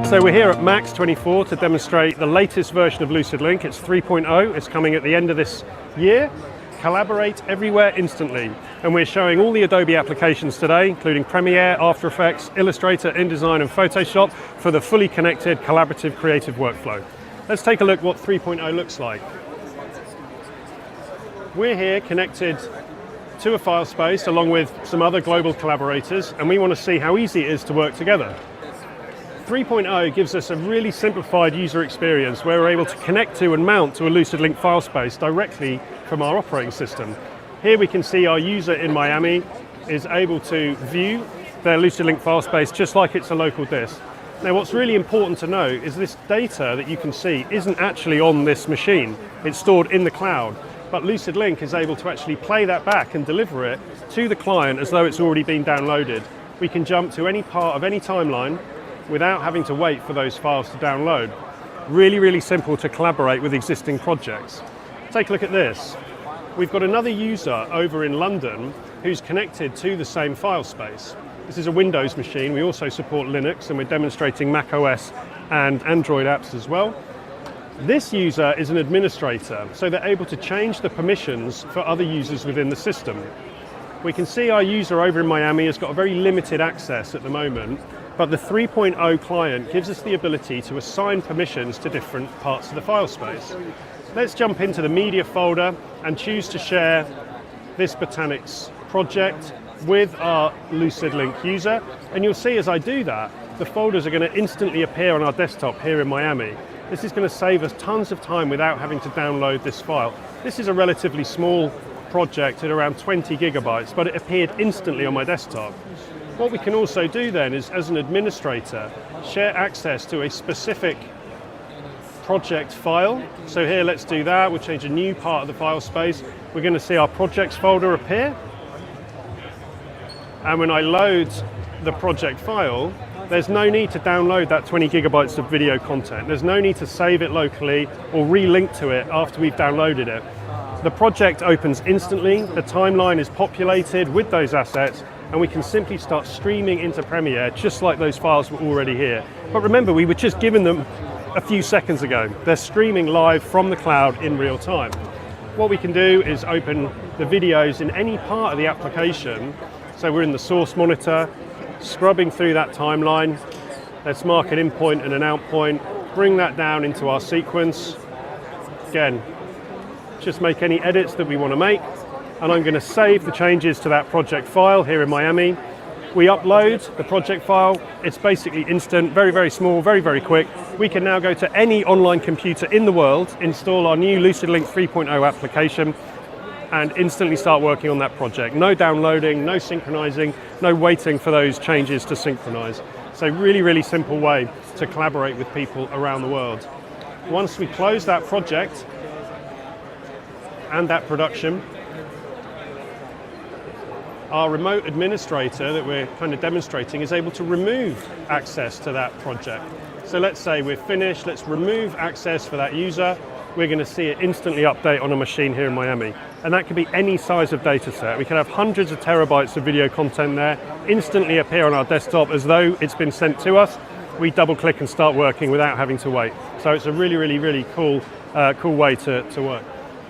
So we're here at Max 24 to demonstrate the latest version of LucidLink. It's 3.0. It's coming at the end of this year. Collaborate everywhere instantly. And we're showing all the Adobe applications today, including Premiere, After Effects, Illustrator, InDesign, and Photoshop for the fully connected, collaborative, creative workflow. Let's take a look what 3.0 looks like. We're here connected to a file space along with some other global collaborators, and we want to see how easy it is to work together. 3.0 gives us a really simplified user experience where we're able to connect to and mount to a LucidLink file space directly from our operating system. Here we can see our user in Miami is able to view their LucidLink file space just like it's a local disk. Now what's really important to know is this data that you can see isn't actually on this machine. It's stored in the cloud, but LucidLink is able to actually play that back and deliver it to the client as though it's already been downloaded. We can jump to any part of any timeline without having to wait for those files to download. Really, really simple to collaborate with existing projects. Take a look at this. We've got another user over in London who's connected to the same file space. This is a Windows machine. We also support Linux, and we're demonstrating Mac OS and Android apps as well. This user is an administrator, so they're able to change the permissions for other users within the system. We can see our user over in Miami has got a very limited access at the moment, but the 3.0 client gives us the ability to assign permissions to different parts of the file space. Let's jump into the media folder and choose to share this Botanics project with our LucidLink user. And you'll see as I do that, the folders are going to instantly appear on our desktop here in Miami. This is going to save us tons of time without having to download this file. This is a relatively small project at around 20 gigabytes, but it appeared instantly on my desktop. What we can also do then is, as an administrator, share access to a specific project file. So here, let's do that. We'll change a new part of the file space. We're going to see our projects folder appear. And when I load the project file, there's no need to download that 20 gigabytes of video content. There's no need to save it locally or relink to it after we've downloaded it. The project opens instantly, the timeline is populated with those assets, and we can simply start streaming into Premiere just like those files were already here. But remember, we were just given them a few seconds ago. They're streaming live from the cloud in real time. What we can do is open the videos in any part of the application. So we're in the source monitor, scrubbing through that timeline. Let's mark an in point and an out point. bring that down into our sequence. Again, just make any edits that we want to make, and I'm going to save the changes to that project file here in Miami. We upload the project file. It's basically instant, very, very small, very, very quick. We can now go to any online computer in the world, install our new LucidLink 3.0 application, and instantly start working on that project. No downloading, no synchronizing, no waiting for those changes to synchronize. So really, really simple way to collaborate with people around the world. Once we close that project and that production, our remote administrator that we're kind of demonstrating is able to remove access to that project. So let's say we're finished, let's remove access for that user. We're going to see it instantly update on a machine here in Miami. And that could be any size of data set. We can have hundreds of terabytes of video content there, instantly appear on our desktop as though it's been sent to us. We double click and start working without having to wait. So it's a really, really, really cool way to work.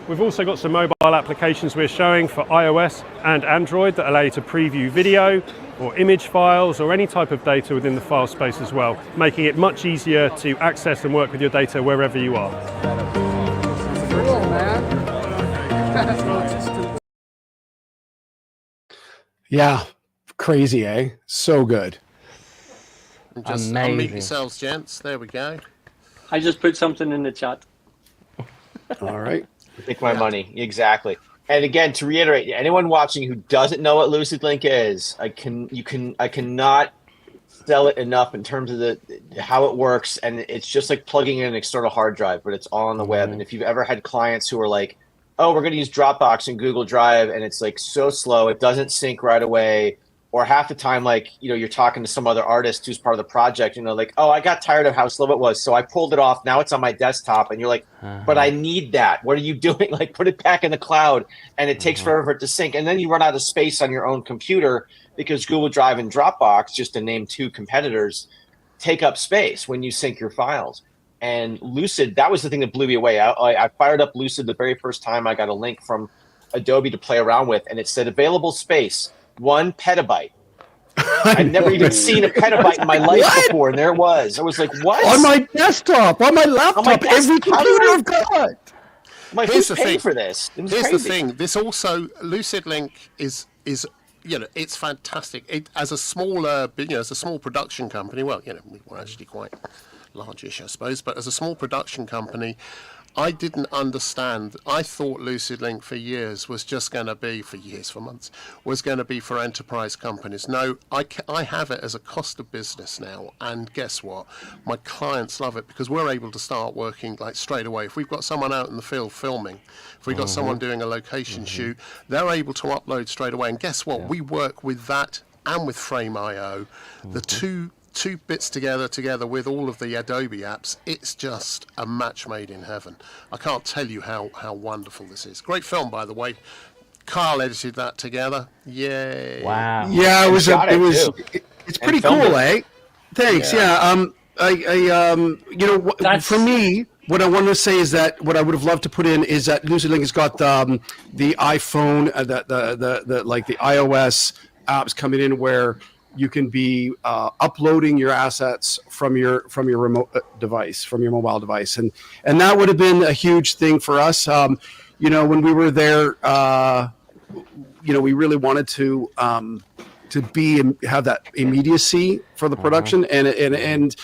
We've also got some mobile applications we're showing for iOS and Android that allow you to preview video or image files or any type of data within the file space as well, making it much easier to access and work with your data wherever you are. Cool, man. Yeah, crazy, eh? So good. Just Amazing. unmute yourselves, gents. There we go. I just put something in the chat. All right. Take my money. Exactly. And again, to reiterate, anyone watching who doesn't know what LucidLink is, I cannot sell it enough in terms of how it works. And it's just like plugging in an external hard drive, but it's all on the web. And if you've ever had clients who are like, oh, we're going to use Dropbox and Google Drive, and it's like so slow, it doesn't sync right away. Or half the time, like, you're talking to some other artist who's part of the project, like, oh, I got tired of how slow it was, so I pulled it off. Now it's on my desktop. And you're like, but I need that. What are you doing? Like, put it back in the cloud. And it takes forever for it to sync. And then you run out of space on your own computer because Google Drive and Dropbox, just to name two competitors, take up space when you sync your files. And Lucid, that was the thing that blew me away. I fired up Lucid the very first time I got a link from Adobe to play around with, and it said available space 1 petabyte. I'd never even seen a petabyte in my life before, and there it was. I was like, what? On my desktop, on my laptop, every computer I've got. I'm like, who's paying for this? It was Here's crazy. the thing. This also, LucidLink is it's fantastic. As a smaller, as a small production company, well, we were actually quite largish, I suppose, but as a small production company, I didn't understand. I thought LucidLink for years was just going to be, for months, was going to be for enterprise companies. No, I have it as a cost of business now. And guess what? My clients love it because we're able to start working like straight away. If we've got someone out in the field filming, if we've got someone doing a location shoot, they're able to upload straight away. And guess what? We work with that and with Frame.io, the two bits together with all of the Adobe apps. It's just a match made in heaven. I can't tell you how wonderful this is. Great film, by the way. Carl edited that together. Yay! Wow. Yeah, it's pretty cool, eh? Thanks. Yeah. For me, what I wanted to say is that what I would have loved to put in is that LucidLink has got the iPhone, the iOS apps coming in where you can be uploading your assets from your remote device, from your mobile device, and that would have been a huge thing for us. When we were there, we really wanted to be and have that immediacy for the production, and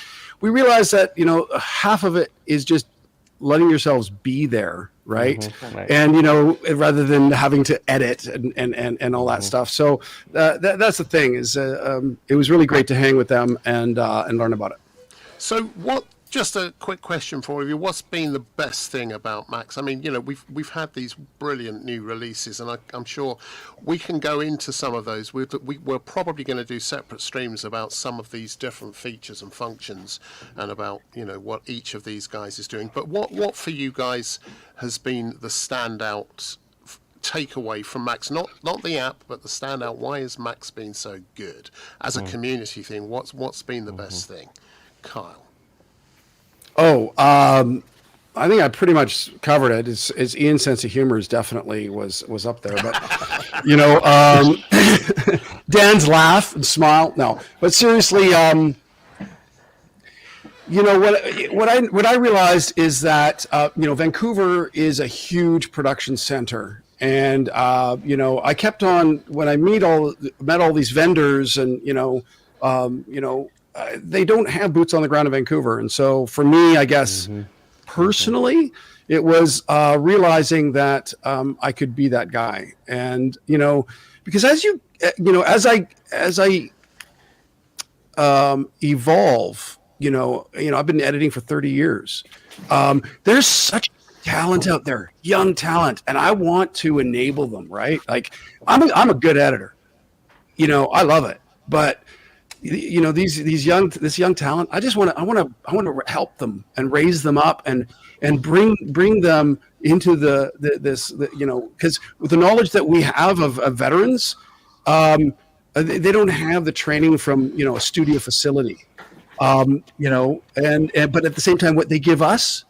we realized that half of it is just letting yourselves be there. Right. And, rather than having to edit and all that stuff. So that's the thing is it was really great to hang with them and learn about it. So just a quick question for you. What's been the best thing about Max? I mean, we've had these brilliant new releases, and I'm sure we can go into some of those. We're probably going to do separate streams about some of these different features and functions and about, what each of these guys is doing. But what for you guys has been the standout takeaway from Max? Not the app, but the standout. Why has Max been so good as a community thing? What's been the best thing? Kyle. Oh, I think I pretty much covered it. It's Ian's sense of humor is definitely was up there, but Dan's laugh and smile. No, but seriously, what I realized is that Vancouver is a huge production center, and I kept on when I met all these vendors, and they don't have boots on the ground in Vancouver, and so for me, I guess personally, it was realizing that I could be that guy, and because as I evolve. I've been editing for 30 years. There's such talent out there, young talent, and I want to enable them, right? Like I'm a good editor. I love it. But this young talent, I want to help them and raise them up and bring them into because with the knowledge that we have of veterans, they don't have the training from a studio facility. But at the same time, what they give us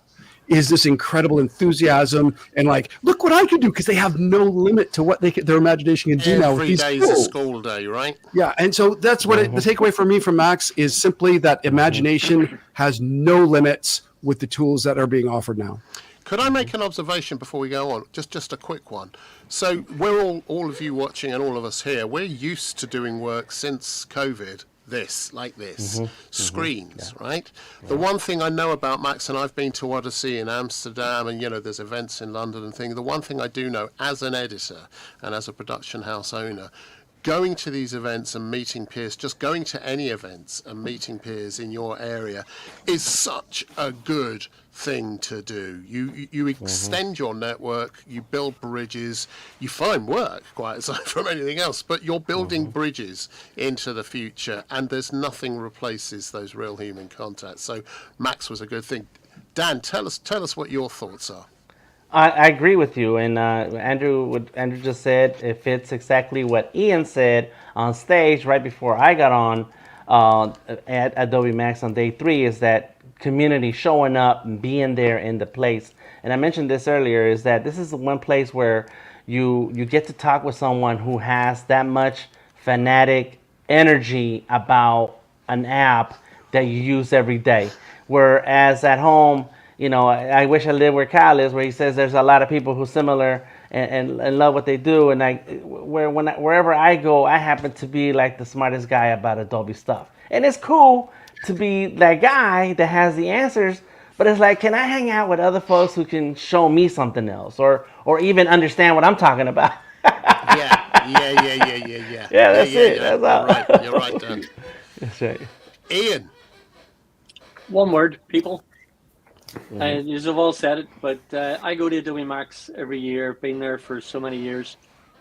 is this incredible enthusiasm and look what I can do, because they have no limit to what their imagination can do now. Every day's a school day, right? Yeah, and so that's what the takeaway for me from Max is simply that imagination has no limits with the tools that are being offered now. Could I make an observation before we go on? Just a quick one. So we're all of you watching and all of us here, we're used to doing work since COVID. Screens, right? The one thing I know about Max, and I've been to Odyssey in Amsterdam, and there's events in London and things. The one thing I do know as an editor and as a production house owner, going to these events and meeting peers, just going to any events and meeting peers in your area is such a good thing to do. You extend your network, you build bridges, you find work, quite aside from anything else, but you're building bridges into the future, and there's nothing replaces those real human contacts. So Max was a good thing. Dan, tell us what your thoughts are. I agree with you, and Andrew just said it fits exactly what Ian said on stage right before I got on at AdobeMax on day 3, is that community showing up and being there in the place. And I mentioned this earlier, is that this is the one place where you get to talk with someone who has that much fanatic energy about an app that you use every day. Whereas at home, I wish I lived where Kyle is, where he says there's a lot of people who similar and love what they do. And wherever I go, I happen to be like the smartest guy about Adobe stuff. And it's cool to be that guy that has the answers, but it's like, can I hang out with other folks who can show me something else, or even understand what I'm talking about? Yeah. Yeah, that's it. Yeah. That's all. You're right, Dan. That's right. Ian. One word: people. You've all said it, but I go to AdobeMax every year. Been there for so many years,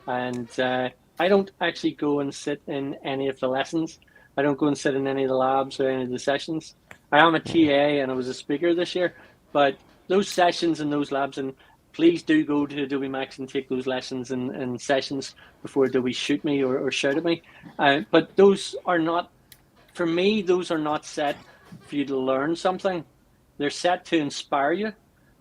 and I don't actually go and sit in any of the lessons. I don't go and sit in any of the labs or any of the sessions. I am a TA and I was a speaker this year, but those sessions and those labs, and please do go to AdobeMax and take those lessons and sessions before Adobe shoot me or shout at me. But those are not, for me, those are not set for you to learn something. They're set to inspire you.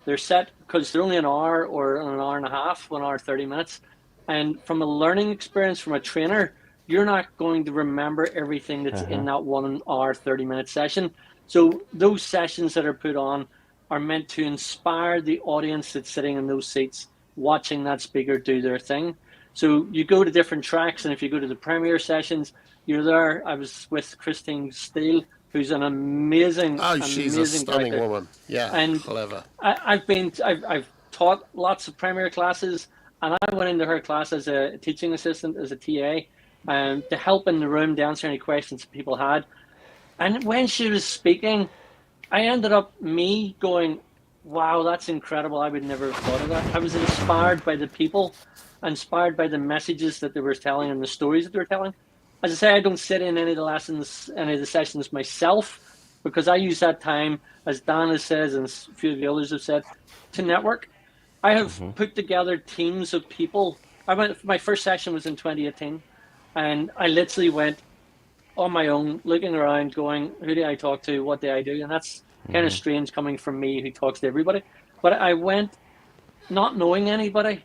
They're set because they're only an hour or an hour and a half, 1 hour, 30 minutes. And from a learning experience, from a trainer, you're not going to remember everything that's in that 1 hour, 30-minute session. So those sessions that are put on are meant to inspire the audience that's sitting in those seats, watching that speaker do their thing. So you go to different tracks, and if you go to the premiere sessions, you're there. I was with Christine Steele, who's an amazing, she's amazing a stunning director. woman. Yeah, and clever. I've taught lots of premiere classes, and I went into her class as a teaching assistant, as a TA, to help in the room, to answer any questions people had. And when she was speaking, I ended up going, wow, that's incredible. I would never have thought of that. I was inspired by the people, inspired by the messages that they were telling and the stories that they were telling. As I say, I don't sit in any of the lessons, any of the sessions myself, because I use that time, as Dan has said and a few of the others have said, to network. I have put together teams of people. My first session was in 2018, and I literally went on my own, looking around, going, who do I talk to? What do I do? And that's kind of strange coming from me, who talks to everybody. But I went not knowing anybody.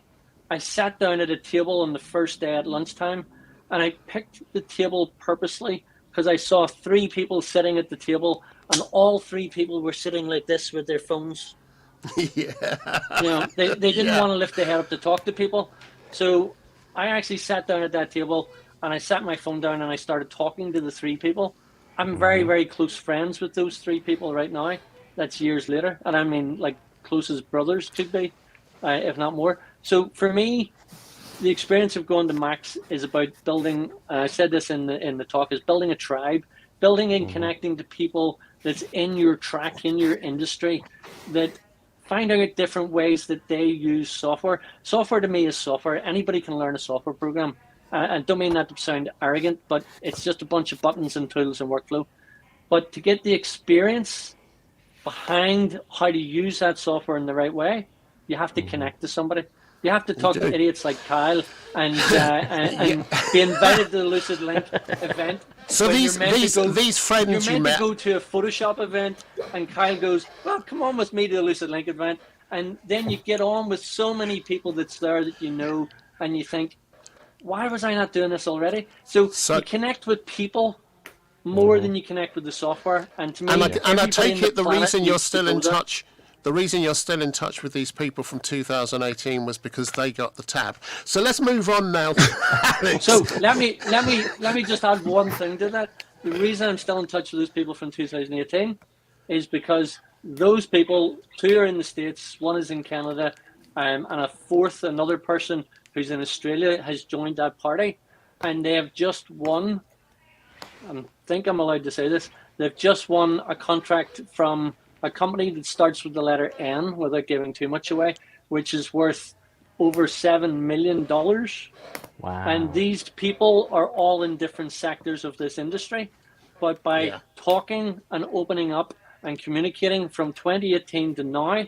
I sat down at a table on the first day at lunchtime, and I picked the table purposely because I saw 3 people sitting at the table and all three people were sitting like this with their phones. Yeah. They didn't want to lift their head up to talk to people. So I actually sat down at that table and I sat my phone down and I started talking to the three people. I'm very, very close friends with those three people right now. That's years later. And I mean, like, close as brothers could be, if not more. So for me, the experience of going to Max is about building, I said this in the talk, is building a tribe, building and connecting to people that's in your track, in your industry, that finding out different ways that they use software. Software to me is software. Anybody can learn a software program. I don't mean that to sound arrogant, but it's just a bunch of buttons and tools and workflow. But to get the experience behind how to use that software in the right way, you have to connect to somebody. You have to talk to idiots like Kyle and be invited to the LucidLink event. So these friends you're you meant met. to go to a Photoshop event, and Kyle goes, "Well, come on with me to the LucidLink event," and then you get on with so many people that's there that you know, and you think, "Why was I not doing this already?" So you connect with people more than you connect with the software, and to me, and I take it the reason you're needs to still go in there. touch. The reason you're still in touch with these people from 2018 was because they got the tab. So let's move on now to Alex. So let me just add one thing to that. The reason I'm still in touch with those people from 2018 is because those people, two are in the States, one is in Canada, and another person who's in Australia has joined that party, and they have just won. I think I'm allowed to say this. They've just won a contract from a company that starts with the letter N, without giving too much away, which is worth over $7 million. Wow. And these people are all in different sectors of this industry. But by talking and opening up and communicating from 2018 to now,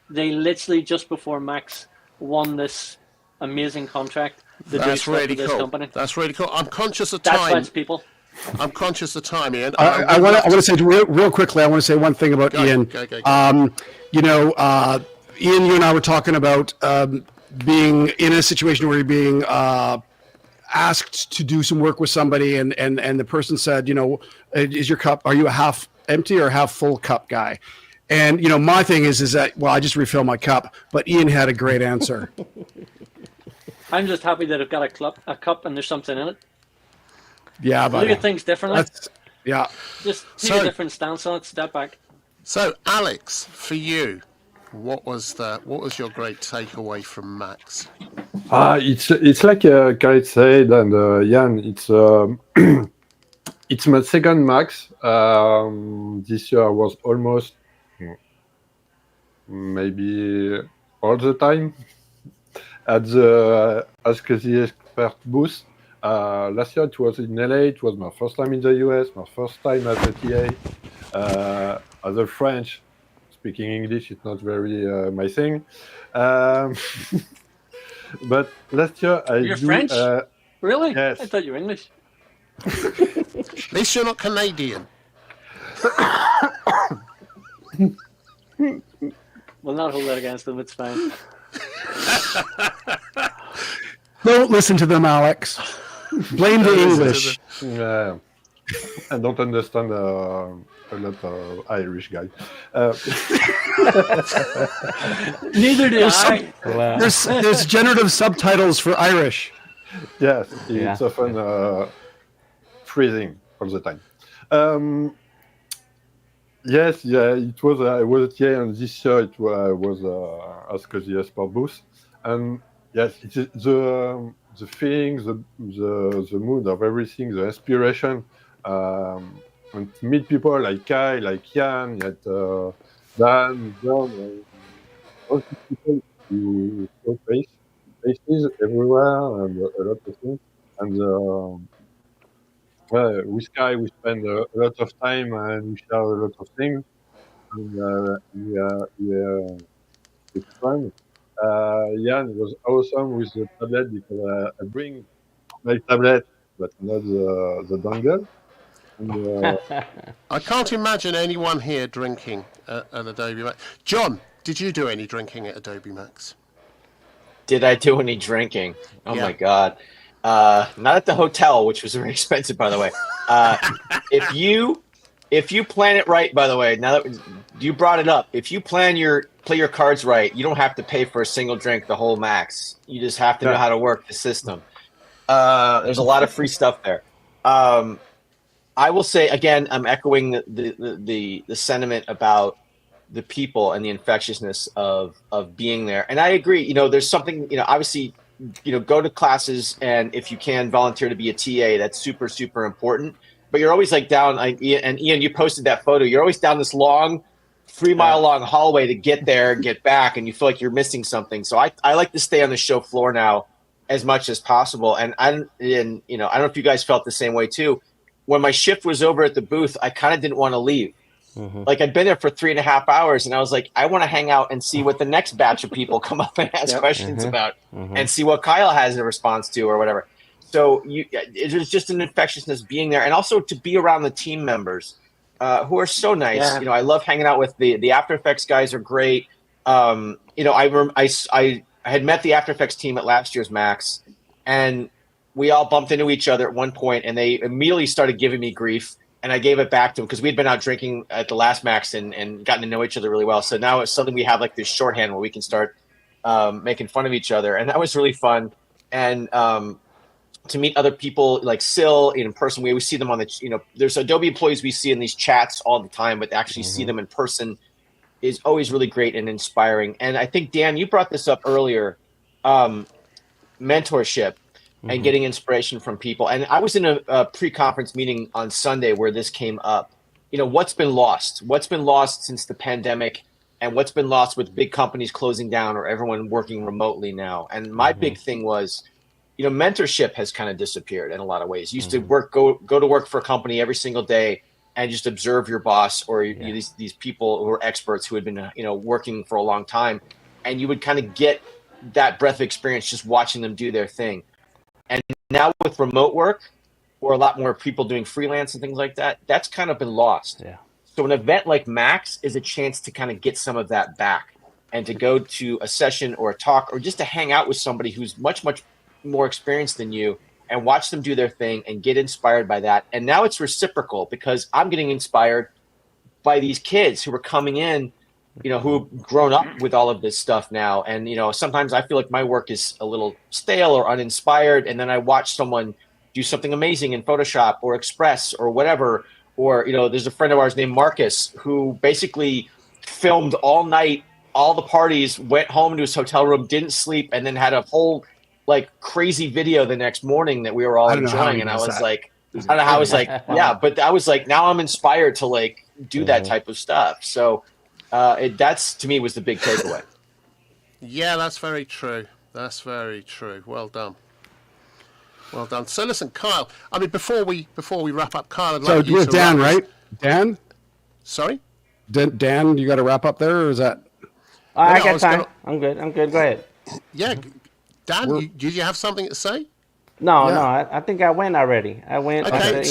they literally just before Max won this amazing contract. That's really this cool. Company. That's really cool. I'm conscious of That's time. why it's people. I'm conscious of time, Ian. I want to say real quickly. I want to say one thing about Ian. Go. Ian, you and I were talking about being in a situation where you're being asked to do some work with somebody, and the person said, is your cup? Are you a half empty or half full cup guy? And my thing is that I just refill my cup. But Ian had a great answer. I'm just happy that I've got a cup and there's something in it. Yeah, but look at things differently. Just take a different stance on it. Step back. So, Alex, for you, what was your great takeaway from Max? It's like Kyle said, and Jan, it's my second Max. This year I was almost maybe all the time at the Ask the Expert booth. Last year it was in LA. It was my first time in the US, my first time as a TA. As a French, speaking English is not very my thing. But last year You're French? Really? Yes. I thought you were English. At least you're not Canadian. We'll not hold that against them. It's fine. Don't listen to them, Alex. Blame the English. I don't understand a lot of Irish guys. Neither do I. There's generative subtitles for Irish. Yes, it's often freezing all the time. Yes, it was. I was and this year it was Ask the Expert booth, and yes, it's the feeling, the mood of everything, the inspiration, and to meet people like Kyle, like Jan, Dan, John, all these people who show faces everywhere and a lot of things. And with Kai, we spend a lot of time and we share a lot of things. And it's fun. Jan was awesome with the tablet because I bring my tablet, but not the dongle. And, I can't imagine anyone here drinking at AdobeMax. John, did you do any drinking at AdobeMax? Did I do any drinking? Oh my God. Not at the hotel, which was very expensive, by the way. If you if you plan it right, by the way, now that you brought it up, if you play your cards right, you don't have to pay for a single drink the whole max. You just have to know how to work the system. There's a lot of free stuff there. I will say again, I'm echoing the sentiment about the people and the infectiousness of being there. And I agree, you know, there's something, you know, obviously, you know, go to classes, and if you can volunteer to be a TA, that's super, super important. But you're always like down, and Ian, you posted that photo, you're always down this long 3-mile long hallway to get there and get back, and you feel like you're missing something. So I like to stay on the show floor now as much as possible. And you know, I don't know if you guys felt the same way too. When my shift was over at the booth, I kind of didn't want to leave. Like I'd been there for 3.5 hours, and I was like, I want to hang out and see what the next batch of people come up and ask questions about, and see what Kyle has a response to or whatever. So it was just an infectiousness being there, and also to be around the team members who are so nice. Yeah. You know, I love hanging out with the After Effects guys are great. You know, I had met the After Effects team at last year's Max, and we all bumped into each other at one point, and they immediately started giving me grief. And I gave it back to them because we'd been out drinking at the last Max and gotten to know each other really well. So now it's something we have like this shorthand where we can start making fun of each other. And that was really fun. And to meet other people like Sil in person, we always see them on the, you know, there's Adobe employees we see in these chats all the time, but actually see them in person is always really great and inspiring. And I think, Dan, you brought this up earlier, mentorship. And getting inspiration from people. And I was in a pre-conference meeting on Sunday where this came up. You know, what's been lost? What's been lost since the pandemic, and what's been lost with big companies closing down or everyone working remotely now? And my big thing was, you know, mentorship has kind of disappeared in a lot of ways. You used to go to work for a company every single day and just observe your boss or these people who are experts who had been, you know, working for a long time. And you would kind of get that breadth of experience just watching them do their thing. And now with remote work, or a lot more people doing freelance and things like that, that's kind of been lost. Yeah. So an event like Max is a chance to kind of get some of that back, and to go to a session or a talk, or just to hang out with somebody who's much, much more experienced than you and watch them do their thing and get inspired by that. And now it's reciprocal because I'm getting inspired by these kids who are coming in, you know, who've grown up with all of this stuff now. And, you know, sometimes I feel like my work is a little stale or uninspired. And then I watch someone do something amazing in Photoshop or Express or whatever. Or, you know, there's a friend of ours named Marcus who basically filmed all night, all the parties, went home to his hotel room, didn't sleep, and then had a whole like crazy video the next morning that we were all enjoying. And I was like, I don't know how I was like, yeah, but I was like, now I'm inspired to like do that type of stuff. So, that's to me was the big takeaway. Yeah, that's very true. That's very true. Well done. Well done. So listen, Kyle. I mean, before we wrap up, Kyle, I'd like you to Dan, right? Dan. Sorry. Dan, you got to wrap up there, or is that? I got time. I'm good. Go ahead. Yeah, Dan, did you have something to say? No, I think I went already. I went. Okay,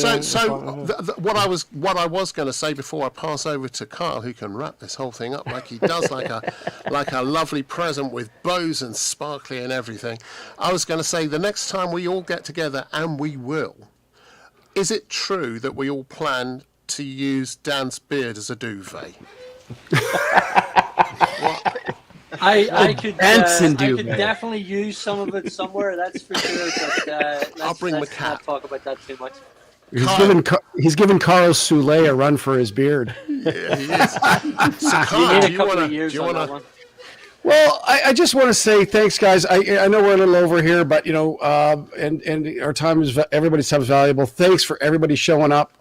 what I was going to say before I pass over to Kyle, who can wrap this whole thing up like he does, like a lovely present with bows and sparkly and everything. I was going to say the next time we all get together, and we will, is it true that we all plan to use Dan's beard as a duvet? I could definitely use some of it somewhere, that's for sure. But I'll bring the cat. Not talk about that too much. He's giving Carlos Soule a run for his beard. Yeah, he is. So, Carl, do you want to? Well, I just want to say thanks, guys. I know we're a little over here, but you know, and our time is everybody's time is valuable. Thanks for everybody showing up.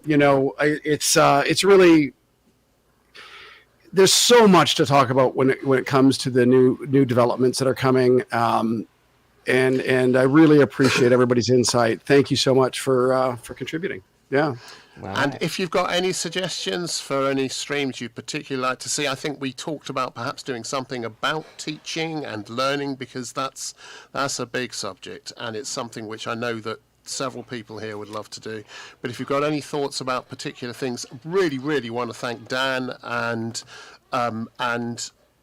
You know, it's really. There's so much to talk about when it comes to the new developments that are coming, and I really appreciate everybody's insight. Thank you so much for contributing. Yeah. Wow. And if you've got any suggestions for any streams you'd particularly like to see, I think we talked about perhaps doing something about teaching and learning, because that's a big subject, and it's something which I know that several people here would love to do. But if you've got any thoughts about particular things, really want to thank Dan and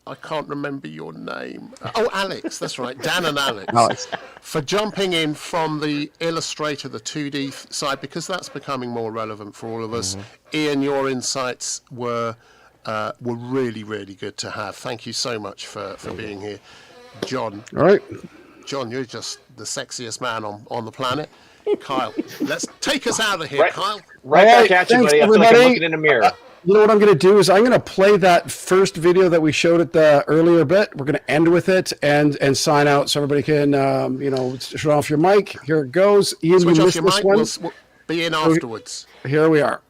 I can't remember your name. Oh, Alex, that's right, Dan and Alex. Alex. For jumping in from the Illustrator, the 2D side, because that's becoming more relevant for all of us. Ian, your insights were really, really good to have. Thank you so much for being here. John. All right. John, you're just the sexiest man on the planet. Kyle, let's take us out of here, Kyle. Right All back right, at you, thanks, buddy. I feel like I'm everybody. looking in a mirror. You know what I'm going to do is I'm going to play that first video that we showed at the earlier bit. We're going to end with it and sign out so everybody can, shut off your mic. Here it goes. Ian, Switch you off missed your this mic. one. We'll be in afterwards. Here we are.